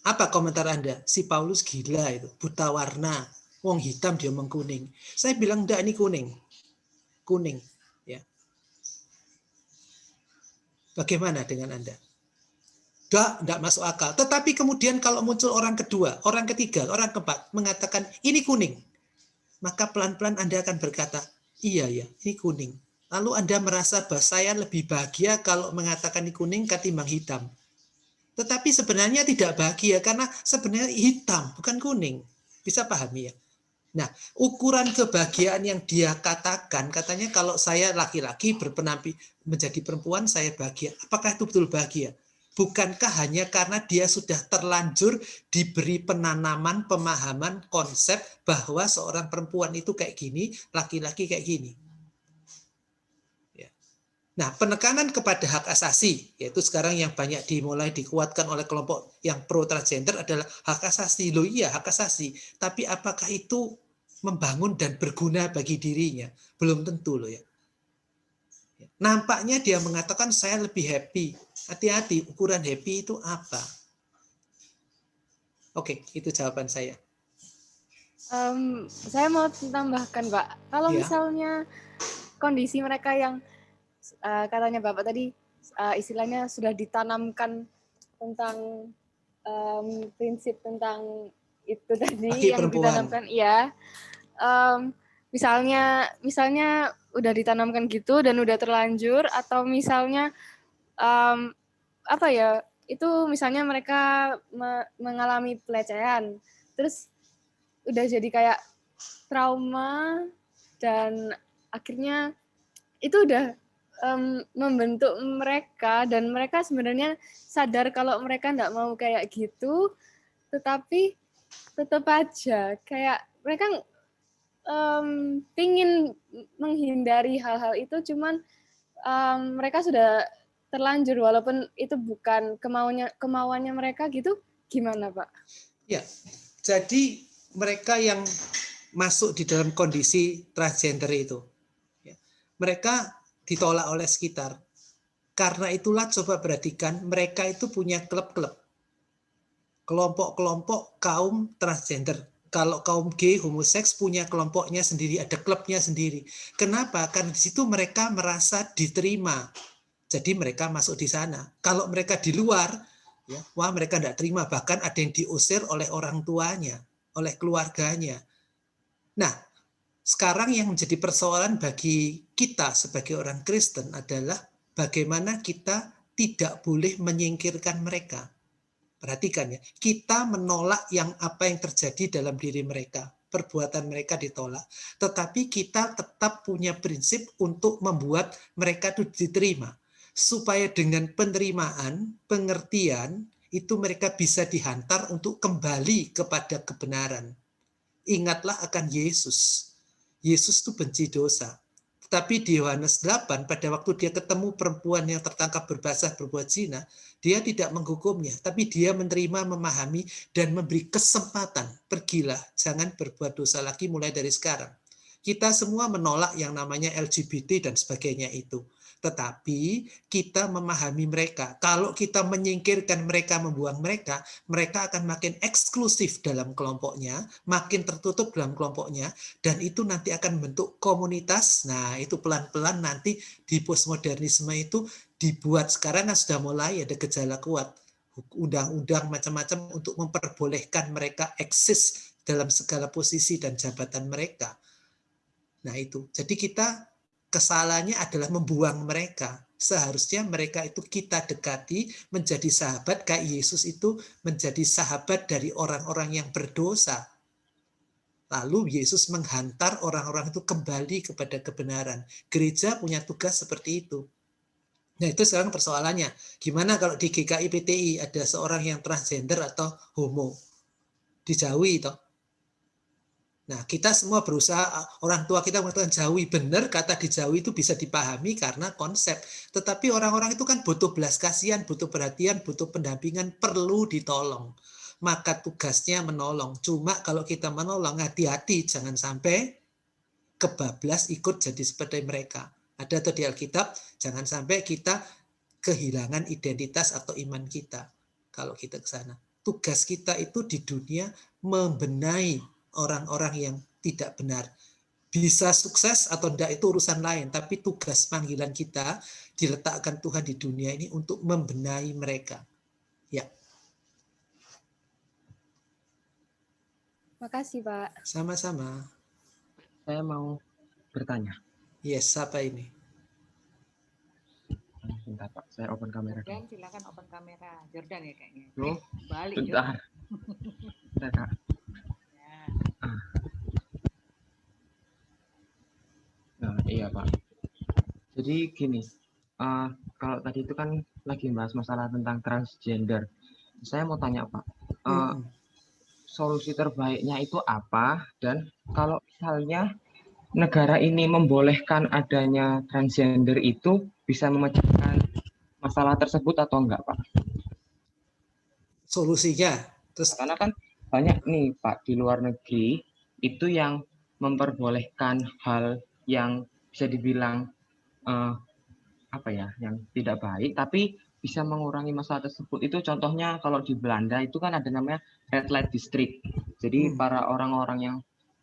Apa komentar Anda? Si Paulus gila itu, buta warna. Wong hitam dia mengkuning. Saya bilang enggak, ini kuning. Kuning, ya. Bagaimana dengan Anda? Enggak masuk akal. Tetapi kemudian kalau muncul orang kedua, orang ketiga, orang keempat mengatakan ini kuning, maka pelan-pelan Anda akan berkata, iya ya, ini kuning. Lalu Anda merasa bahwa saya lebih bahagia kalau mengatakan ini kuning ketimbang hitam. Tetapi sebenarnya tidak bahagia karena sebenarnya hitam, bukan kuning. Bisa pahami ya? Nah, ukuran kebahagiaan yang dia katakan, katanya kalau saya laki-laki berpenampilan menjadi perempuan, saya bahagia. Apakah itu betul bahagia? Bukankah hanya karena dia sudah terlanjur diberi penanaman, pemahaman, konsep bahwa seorang perempuan itu kayak gini, laki-laki kayak gini. Nah, penekanan kepada hak asasi, yaitu sekarang yang banyak dimulai dikuatkan oleh kelompok yang pro transgender adalah hak asasi. Loh iya, hak asasi. Tapi apakah itu membangun dan berguna bagi dirinya? Belum tentu loh ya. Nampaknya dia mengatakan saya lebih happy. Hati-hati, ukuran happy itu apa? Oke, itu jawaban saya. Saya mau tambahkan, Pak. Kalau misalnya kondisi mereka yang katanya Bapak tadi istilahnya sudah ditanamkan tentang prinsip tentang itu tadi Bagi yang perempuan. ditanamkan, iya. Misalnya udah ditanamkan gitu dan udah terlanjur, atau misalnya itu misalnya mereka mengalami pelecehan, terus udah jadi kayak trauma dan akhirnya itu udah membentuk mereka dan mereka sebenarnya sadar kalau mereka nggak mau kayak gitu, tetapi tetap aja kayak mereka pingin menghindari hal-hal itu, cuman mereka sudah terlanjur walaupun itu bukan kemauannya mereka gitu. Gimana, Pak? Ya, jadi mereka yang masuk di dalam kondisi transgender itu. Ya. Mereka ditolak oleh sekitar. Karena itulah coba perhatikan, mereka itu punya klub-klub. Kelompok-kelompok kaum transgender. Kalau kaum gay, homoseks punya kelompoknya sendiri, ada klubnya sendiri. Kenapa? Karena di situ mereka merasa diterima. Jadi mereka masuk di sana. Kalau mereka di luar, ya, wah mereka tidak terima. Bahkan ada yang diusir oleh orang tuanya, oleh keluarganya. Nah, sekarang yang menjadi persoalan bagi kita sebagai orang Kristen adalah bagaimana kita tidak boleh menyingkirkan mereka. Perhatikan ya, kita menolak apa yang terjadi dalam diri mereka. Perbuatan mereka ditolak. Tetapi kita tetap punya prinsip untuk membuat mereka itu diterima. Supaya dengan penerimaan, pengertian, itu mereka bisa dihantar untuk kembali kepada kebenaran. Ingatlah akan Yesus. Yesus itu benci dosa. Tetapi di Yohanes 8, pada waktu dia ketemu perempuan yang tertangkap berbasah berbuat zina, dia tidak menghukumnya, tapi dia menerima, memahami, dan memberi kesempatan. Pergilah, jangan berbuat dosa lagi mulai dari sekarang. Kita semua menolak yang namanya LGBT dan sebagainya itu. Tetapi kita memahami mereka. Kalau kita menyingkirkan mereka, membuang mereka, mereka akan makin eksklusif dalam kelompoknya, makin tertutup dalam kelompoknya, dan itu nanti akan membentuk komunitas. Nah, itu pelan-pelan nanti di postmodernisme itu dibuat. Sekarang kan sudah mulai ada gejala kuat. Undang-undang macam-macam untuk memperbolehkan mereka eksis dalam segala posisi dan jabatan mereka. Nah itu, jadi kita kesalahannya adalah membuang mereka. Seharusnya mereka itu kita dekati, menjadi sahabat, kayak Yesus itu menjadi sahabat dari orang-orang yang berdosa. Lalu Yesus menghantar orang-orang itu kembali kepada kebenaran. Gereja punya tugas seperti itu. Nah itu sekarang persoalannya. Gimana kalau di GKI PTI ada seorang yang transgender atau homo? Dijauhi toh. Nah, kita semua berusaha, orang tua kita mengatakan jauhi, benar kata dijauhi itu bisa dipahami karena konsep. Tetapi orang-orang itu kan butuh belas kasihan, butuh perhatian, butuh pendampingan, perlu ditolong. Maka tugasnya menolong. Cuma kalau kita menolong, hati-hati, jangan sampai kebablas ikut jadi seperti mereka. Ada atau di Alkitab, jangan sampai kita kehilangan identitas atau iman kita. Kalau kita ke sana. Tugas kita itu di dunia membenahi orang-orang yang tidak benar. Bisa sukses atau tidak itu urusan lain, tapi tugas panggilan kita diletakkan Tuhan di dunia ini untuk membenahi mereka. Ya. Makasih, Pak. Sama-sama. Saya mau bertanya. Yes, siapa ini? Sebentar Pak, saya open kamera. Jordan, silakan open kamera. Jordan ya kayaknya. Loh, Balik bentar. Bentar, Kak. Nah, iya Pak. Jadi gini, kalau tadi itu kan lagi bahas masalah tentang transgender. Saya mau tanya Pak, solusi terbaiknya itu apa? Dan kalau misalnya negara ini membolehkan adanya transgender itu bisa memecahkan masalah tersebut atau enggak Pak? Solusinya? Terus karena kan banyak nih Pak di luar negeri itu yang memperbolehkan hal yang bisa dibilang yang tidak baik, tapi bisa mengurangi masalah tersebut. Itu contohnya kalau di Belanda itu kan ada namanya red light district. Jadi para orang-orang yang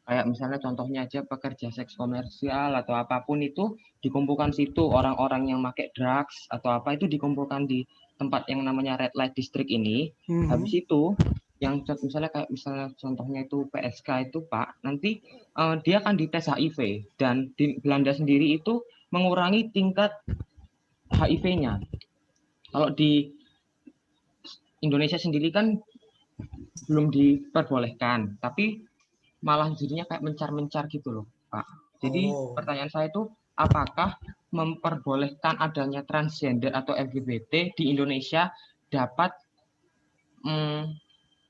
kayak misalnya contohnya aja pekerja seks komersial atau apapun itu dikumpulkan situ, orang-orang yang pakai drugs atau apa itu dikumpulkan di tempat yang namanya red light district ini. Habis itu yang misalnya contohnya itu PSK itu Pak, nanti dia akan dites HIV, dan di Belanda sendiri itu mengurangi tingkat HIV-nya. Kalau di Indonesia sendiri kan belum diperbolehkan, tapi malah jadinya kayak mencar-mencar gitu loh Pak. Jadi pertanyaan saya itu, apakah memperbolehkan adanya transgender atau LGBT di Indonesia dapat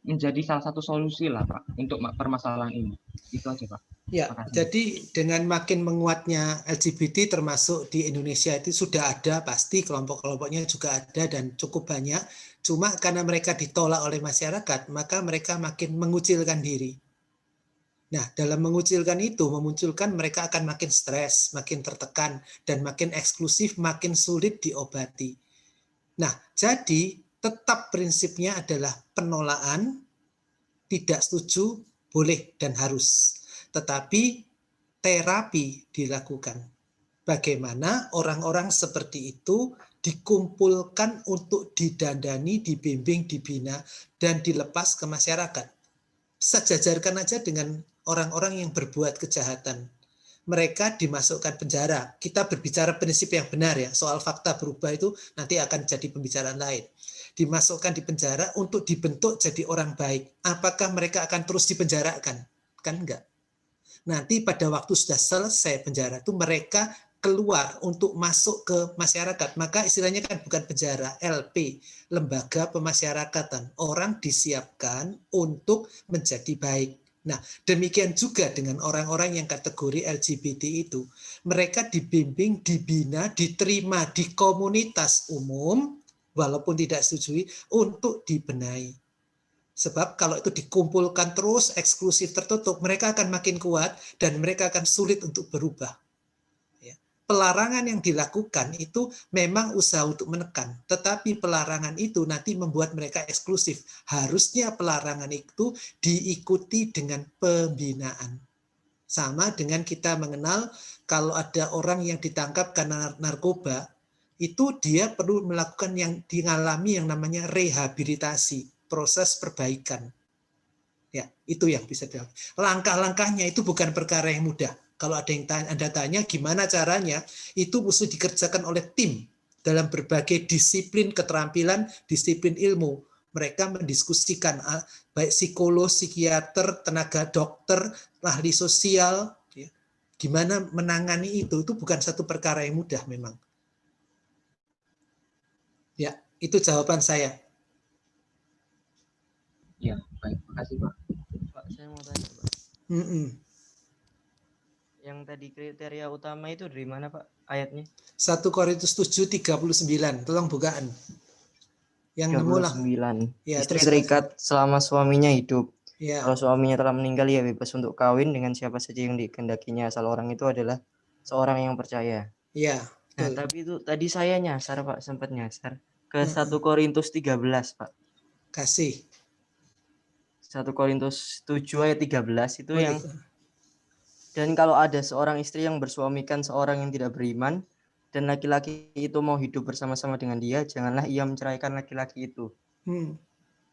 menjadi salah satu solusi lah Pak untuk permasalahan ini? Itu aja Pak. Ya, jadi dengan makin menguatnya LGBT termasuk di Indonesia itu sudah ada, pasti kelompok-kelompoknya juga ada dan cukup banyak. Cuma karena mereka ditolak oleh masyarakat, maka mereka makin mengucilkan diri. Nah, dalam mengucilkan itu, memunculkan mereka akan makin stres, makin tertekan, dan makin eksklusif, makin sulit diobati. Nah, jadi tetap prinsipnya adalah penolakan, tidak setuju, boleh dan harus. Tetapi terapi dilakukan. Bagaimana orang-orang seperti itu dikumpulkan untuk didandani, dibimbing, dibina, dan dilepas ke masyarakat. Sejajarkan aja dengan orang-orang yang berbuat kejahatan. Mereka dimasukkan penjara. Kita berbicara prinsip yang benar ya, soal fakta berubah itu nanti akan jadi pembicaraan lain. Dimasukkan di penjara untuk dibentuk jadi orang baik. Apakah mereka akan terus dipenjarakan? Kan enggak. Nanti pada waktu sudah selesai penjara itu mereka keluar untuk masuk ke masyarakat. Maka istilahnya kan bukan penjara, LP, lembaga pemasyarakatan. Orang disiapkan untuk menjadi baik. Nah, demikian juga dengan orang-orang yang kategori LGBT itu. Mereka dibimbing, dibina, diterima di komunitas umum, walaupun tidak setujui, untuk dibenahi. Sebab kalau itu dikumpulkan terus, eksklusif, tertutup, mereka akan makin kuat dan mereka akan sulit untuk berubah. Pelarangan yang dilakukan itu memang usaha untuk menekan, tetapi pelarangan itu nanti membuat mereka eksklusif. Harusnya pelarangan itu diikuti dengan pembinaan. Sama dengan kita mengenal kalau ada orang yang ditangkap karena narkoba, itu dia perlu melakukan yang dialami yang namanya rehabilitasi, proses perbaikan. Ya, itu yang bisa dilakukan. Langkah-langkahnya itu bukan perkara yang mudah. Kalau ada yang Anda tanya gimana caranya, itu mesti dikerjakan oleh tim dalam berbagai disiplin keterampilan, disiplin ilmu. Mereka mendiskusikan baik psikolog, psikiater, tenaga dokter, ahli sosial, ya. Gimana menangani itu bukan satu perkara yang mudah memang. Ya, itu jawaban saya. Ya, baik, makasih Pak. Pak, saya mau tanya Pak. Yang tadi kriteria utama itu dari mana Pak ayatnya? 1 Korintus 7:39, tolong bukaan. Yang nemu lah. 39. Ya, Istri terikat selama suaminya hidup. Ya. Kalau suaminya telah meninggal, ia bebas untuk kawin dengan siapa saja yang dikehendakinya, asal orang itu adalah seorang yang percaya. Ya. Nah, tapi itu tadi saya nyasar Pak, sempat nyasar ke 1 Korintus 13 Pak. Kasih. 1 Korintus 7 ayat 13 itu yang itu. Dan kalau ada seorang istri yang bersuamikan seorang yang tidak beriman, dan laki-laki itu mau hidup bersama-sama dengan dia, janganlah ia menceraikan laki-laki itu.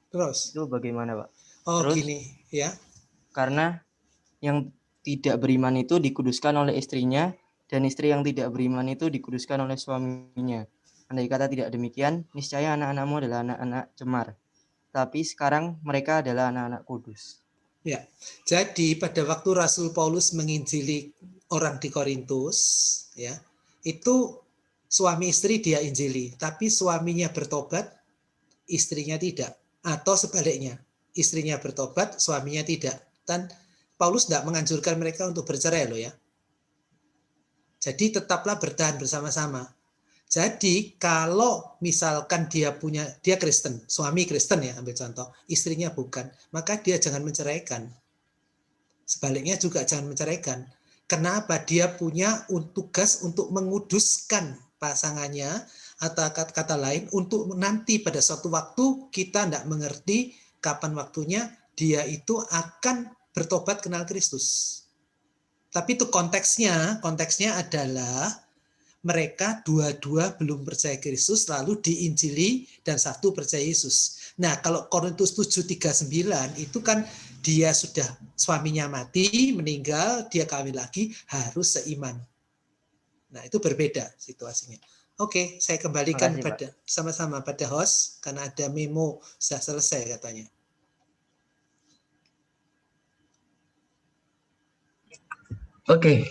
Terus? Itu bagaimana Pak? Oh, terus, gini ya. Karena yang tidak beriman itu dikuduskan oleh istrinya, dan istri yang tidak beriman itu dikuduskan oleh suaminya. Andai kata tidak demikian, niscaya anak-anakmu adalah anak-anak cemar. Tapi sekarang mereka adalah anak-anak kudus. Ya, jadi pada waktu Rasul Paulus menginjili orang di Korintus, ya, itu suami istri dia injili, tapi suaminya bertobat, istrinya tidak, atau sebaliknya, istrinya bertobat, suaminya tidak. Dan Paulus tidak menganjurkan mereka untuk bercerai loh ya. Jadi tetaplah bertahan bersama-sama. Jadi kalau misalkan dia Kristen, suami Kristen ya, ambil contoh, istrinya bukan, maka dia jangan menceraikan. Sebaliknya juga jangan menceraikan. Kenapa? Dia punya tugas untuk menguduskan pasangannya, atau kata lain, untuk nanti pada suatu waktu kita tidak mengerti kapan waktunya, dia itu akan bertobat kenal Kristus. Tapi itu konteksnya adalah mereka dua-dua belum percaya Kristus, lalu diinjili, dan satu percaya Yesus. Nah, kalau Korintus 7:39 itu kan dia sudah suaminya mati, meninggal, dia kawin lagi, harus seiman. Nah, itu berbeda situasinya. Oke, saya kembalikan pada sama-sama pada host, karena ada memo sudah selesai katanya. Oke.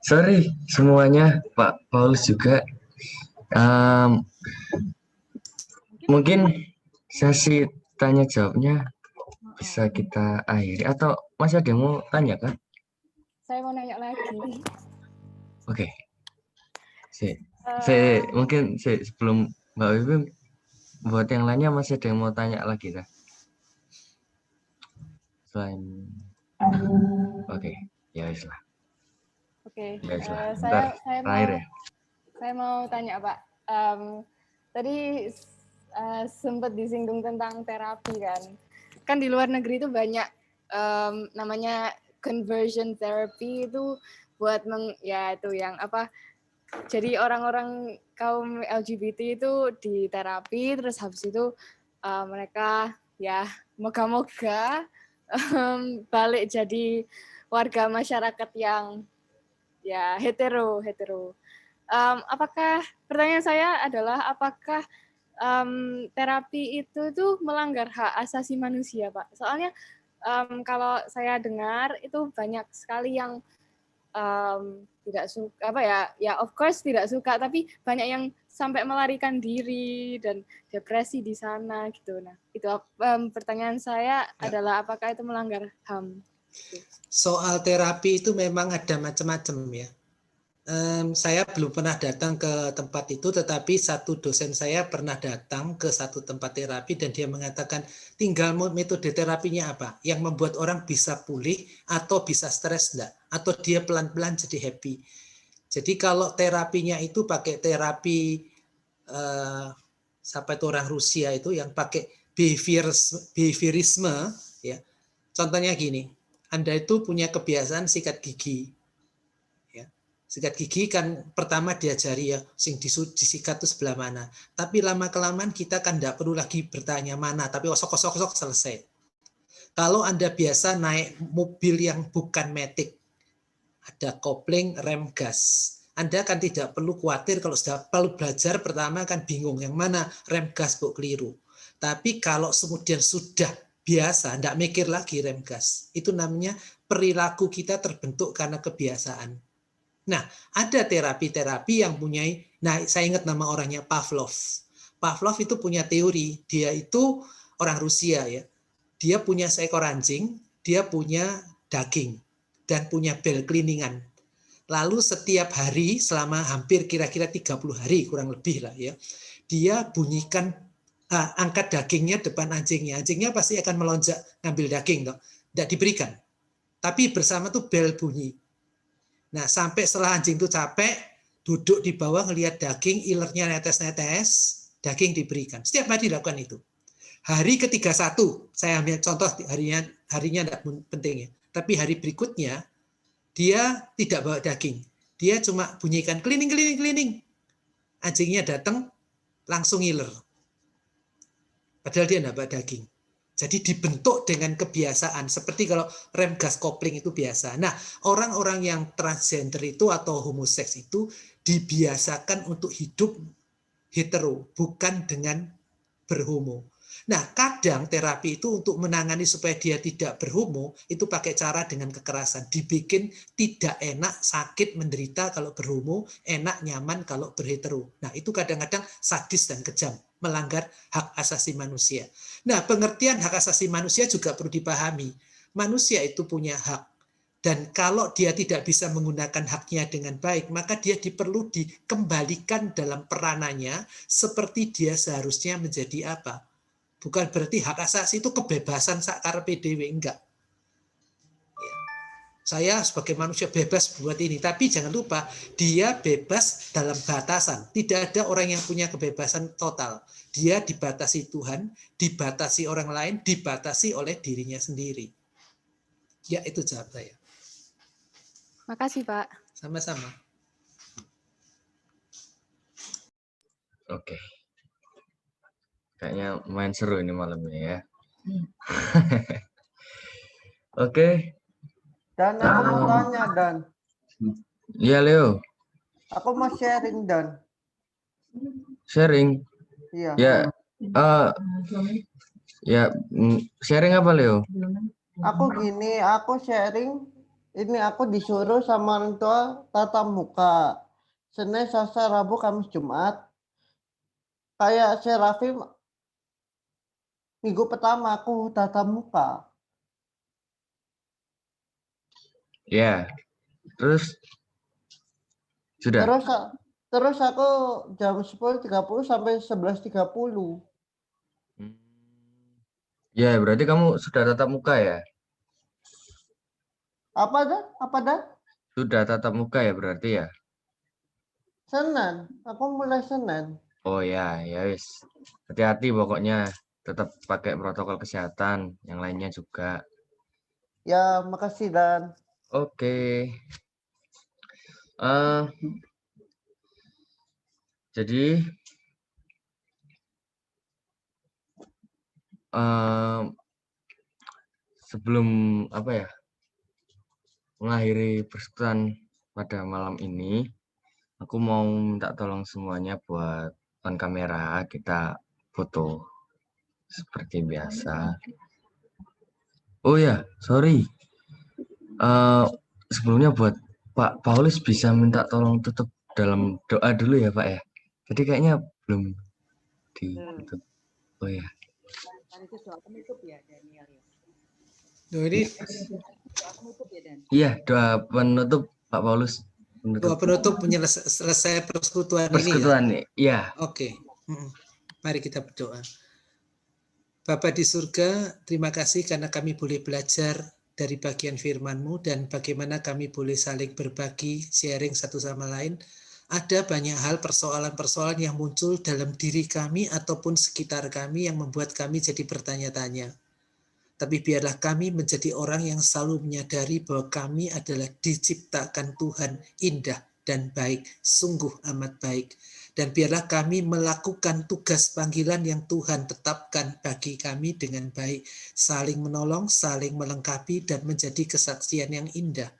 Sorry semuanya, Pak Paulus juga. Mungkin sesi tanya jawabnya bisa kita akhiri, atau masih ada yang mau tanya kan? Saya mau nanya lagi. Oke. Mungkin sebelum Mbak Wiwin, buat yang lainnya masih ada yang mau tanya lagi kan? Selain Oke, ya wis lah. Oke, Ya wis lah. saya Terakhir ya. saya mau tanya Pak. Tadi sempat disinggung tentang terapi kan. Kan di luar negeri itu banyak namanya conversion therapy itu buat ya itu yang apa? Jadi orang-orang kaum LGBT itu diterapi terus habis itu mereka ya moga-moga balik jadi warga masyarakat yang ya hetero. Apakah pertanyaan saya adalah apakah terapi itu tuh melanggar hak asasi manusia, Pak? Soalnya kalau saya dengar itu banyak sekali yang tidak suka ya of course tidak suka, tapi banyak yang sampai melarikan diri dan depresi di sana gitu. Nah, itu pertanyaan saya adalah apakah itu melanggar HAM? Soal terapi itu memang ada macam-macam ya. Saya belum pernah datang ke tempat itu, tetapi satu dosen saya pernah datang ke satu tempat terapi dan dia mengatakan tinggal metode terapinya apa, yang membuat orang bisa pulih atau bisa stres enggak, atau dia pelan-pelan jadi happy. Jadi kalau terapinya itu pakai terapi siapa itu orang Rusia itu yang pakai behaviorisme ya. Contohnya gini, Anda itu punya kebiasaan sikat gigi. Sikat gigi kan pertama diajari ya, sing disikat itu sebelah mana. Tapi lama-kelamaan kita kan tidak perlu lagi bertanya mana, tapi osok-osok selesai. Kalau Anda biasa naik mobil yang bukan matic, ada kopling, rem, gas. Anda kan tidak perlu khawatir kalau sudah belajar pertama kan bingung yang mana rem gas kok keliru. Tapi kalau kemudian sudah biasa, tidak mikir lagi rem gas. Itu namanya perilaku kita terbentuk karena kebiasaan. Nah, ada terapi-terapi yang punya, nah saya ingat nama orangnya Pavlov. Pavlov itu punya teori, dia itu orang Rusia ya. Dia punya seekor anjing, dia punya daging, dan punya bel cleaningan. Lalu setiap hari selama hampir kira-kira 30 hari kurang lebih lah ya, dia bunyikan angkat dagingnya depan anjingnya. Anjingnya pasti akan melonjak ngambil daging, toh. Tidak diberikan. Tapi bersama tuh bel bunyi. Nah, sampai setelah anjing itu capek, duduk di bawah ngelihat daging, ilernya netes-netes, daging diberikan. Setiap hari dilakukan itu. Hari ke-31, saya ambil contoh harinya tidak penting ya. Tapi hari berikutnya, dia tidak bawa daging. Dia cuma bunyikan keliling. Anjingnya datang, langsung ngiler. Padahal dia tidak bawa daging. Jadi dibentuk dengan kebiasaan, seperti kalau rem gas kopling itu biasa. Nah, orang-orang yang transgender itu atau homoseks itu dibiasakan untuk hidup hetero, bukan dengan berhomo. Nah, kadang terapi itu untuk menangani supaya dia tidak berhomo, itu pakai cara dengan kekerasan. Dibikin tidak enak, sakit, menderita kalau berhomo, enak, nyaman kalau berhetero. Nah, itu kadang-kadang sadis dan kejam, melanggar hak asasi manusia. Nah, pengertian hak asasi manusia juga perlu dipahami. Manusia itu punya hak. Dan kalau dia tidak bisa menggunakan haknya dengan baik, maka dia perlu dikembalikan dalam peranannya seperti dia seharusnya menjadi apa. Bukan berarti hak asasi itu kebebasan sakar PDW, enggak. Saya sebagai manusia bebas buat ini, tapi jangan lupa dia bebas dalam batasan. Tidak ada orang yang punya kebebasan total. Dia dibatasi Tuhan, dibatasi orang lain, dibatasi oleh dirinya sendiri. Ya, itu jawab saya. Makasih, Pak. Sama-sama. Oke. Kayaknya main seru ini malamnya ya. Oke. Dan aku mau tanya, Dan. Iya, Leo. Aku mau sharing, Dan. Sharing. Iya. Ya, sharing apa, Leo? Aku gini, aku sharing. Ini aku disuruh sama orang tua tatap muka. Senin, Selasa, Rabu, Kamis, Jumat. Kayak Serafim, minggu pertama aku tatap muka. Ya. Terus sudah. Terus aku jam 10.30 sampai 11.30. Ya, berarti kamu sudah tatap muka ya? Apa dah? Apa dah? Sudah tatap muka ya berarti ya? Senin. Aku mulai Senin. Oh ya, ya wis. Hati-hati pokoknya. Tetap pakai protokol kesehatan. Yang lainnya juga. Ya, makasih Dan. Oke. Eh, jadi sebelum apa ya mengakhiri persekutuan pada malam ini, aku mau minta tolong semuanya buat on kamera kita foto seperti biasa. Oh ya, sorry. Sebelumnya buat Pak Paulus bisa minta tolong tutup dalam doa dulu ya Pak ya. Jadi kayaknya belum ditutup. Oh ya. Kan itu doa penutup ya Daniel ya. Ini Doa penutup ya Dan. Iya, doa penutup Pak Paulus. doa penutup selesai persekutuan ini ya. Persekutuan nih. Iya. Oke. Mari kita berdoa. Bapa di surga, terima kasih karena kami boleh belajar dari bagian firman-Mu dan bagaimana kami boleh saling berbagi, sharing satu sama lain. Ada banyak hal persoalan-persoalan yang muncul dalam diri kami ataupun sekitar kami yang membuat kami jadi bertanya-tanya. Tapi biarlah kami menjadi orang yang selalu menyadari bahwa kami adalah diciptakan Tuhan indah dan baik, sungguh amat baik. Dan biarlah kami melakukan tugas panggilan yang Tuhan tetapkan bagi kami dengan baik, saling menolong, saling melengkapi, dan menjadi kesaksian yang indah.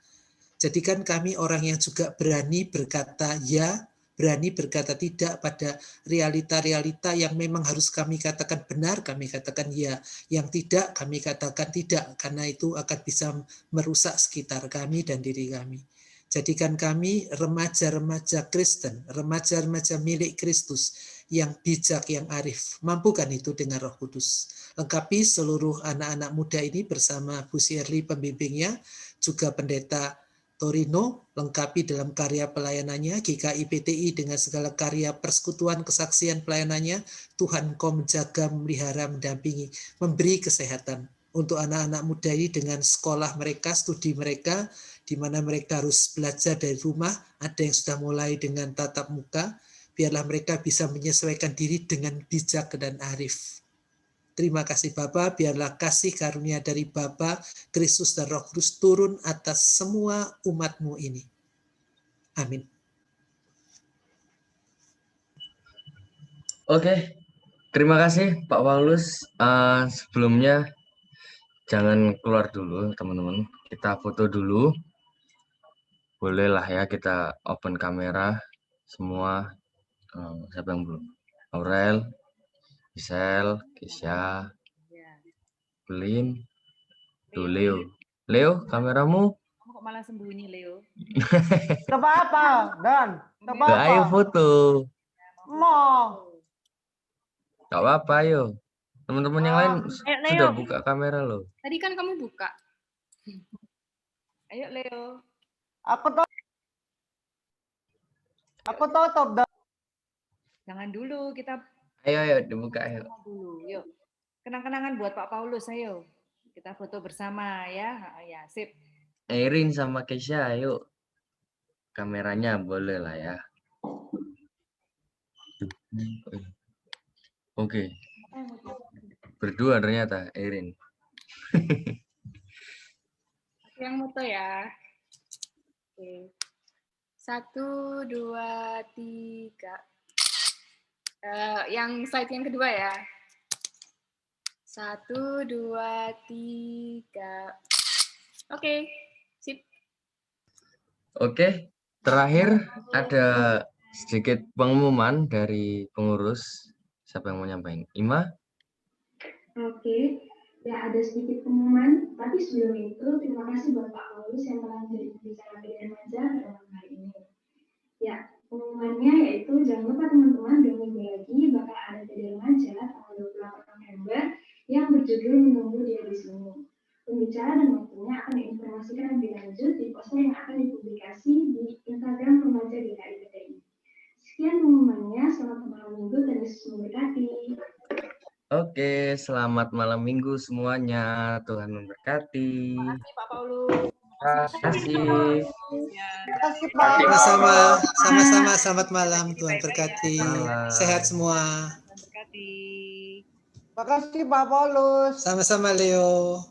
Jadikan kami orang yang juga berani berkata ya, berani berkata tidak pada realita-realita yang memang harus kami katakan benar, kami katakan ya. Yang tidak, kami katakan tidak, karena itu akan bisa merusak sekitar kami dan diri kami. Jadikan kami remaja-remaja Kristen, remaja-remaja milik Kristus yang bijak, yang arif. Mampukan itu dengan Roh Kudus. Lengkapi seluruh anak-anak muda ini bersama Bu Shirley pembimbingnya, juga pendeta Torino, lengkapi dalam karya pelayanannya, GKI PTI dengan segala karya persekutuan kesaksian pelayanannya. Tuhan Kau menjaga, memelihara, mendampingi, memberi kesehatan untuk anak-anak muda ini dengan sekolah mereka, studi mereka, di mana mereka harus belajar dari rumah. Ada yang sudah mulai dengan tatap muka. Biarlah mereka bisa menyesuaikan diri dengan bijak dan arif. Terima kasih Bapa, biarlah kasih karunia dari Bapa, Kristus dan Roh Kudus turun atas semua umat-Mu ini. Amin. Oke. Terima kasih Pak Paulus. Sebelumnya jangan keluar dulu teman-teman. Kita foto dulu. Bolehlah ya kita open kamera semua. Siapa yang belum? Aurel, Giselle, Kisha, Belin, tuh Leo. Leo, kameramu. Kamu kok malah sembunyi Leo? Gak apa-apa, Dan. Gak Nggak, apa-apa. ayo foto. Mau. Gak apa-apa, ayo. Teman-teman yang lain sudah Leo. buka kamera loh. Tadi kan kamu buka. Ayo Leo. Aku tutup, Dan. Jangan dulu, kita Ayo dibuka ayo. dulu. Yuk. Kenang-kenangan buat Pak Paulus, ayo. Kita foto bersama ya. Ya, sip. Erin sama Keisha, ayo. Kameranya boleh lah ya. Oke. Berdua ternyata, Erin. Yang moto ya. Oke. 1, 2, 3. Yang slide yang kedua ya. 1, 2, 3. Oke, sip. Oke, terakhir ada sedikit pengumuman dari pengurus. Siapa yang mau nyampaikan? Ima? Oke, ya ada sedikit pengumuman, tapi sebelum itu terima kasih buat Pak Paulus yang telah menjadi pembicara PDN Remaja pada malam hari ini. Ya, pengumumannya yaitu jangan lupa teman-teman 2 minggu lagi bakal ada PDN Remaja tanggal 28 November yang berjudul Menunggu Dia di Sini. Pembicara dan waktunya akan diinformasikan lebih lanjut di poster yang akan dipublikasi di Instagram Remaja GKI PTI. Sekian pengumumannya, selamat malam minggu dan Yesus memberkati. Oke, selamat malam minggu semuanya. Tuhan memberkati. Terima kasih Pak Paulus. kasih. Ya. Terima kasih Pak. Sama-sama, sama-sama. Selamat malam, Tuhan berkati. Malam. Sehat semua. Berkati. Terima kasih Pak Paulus. Sama-sama, Leo.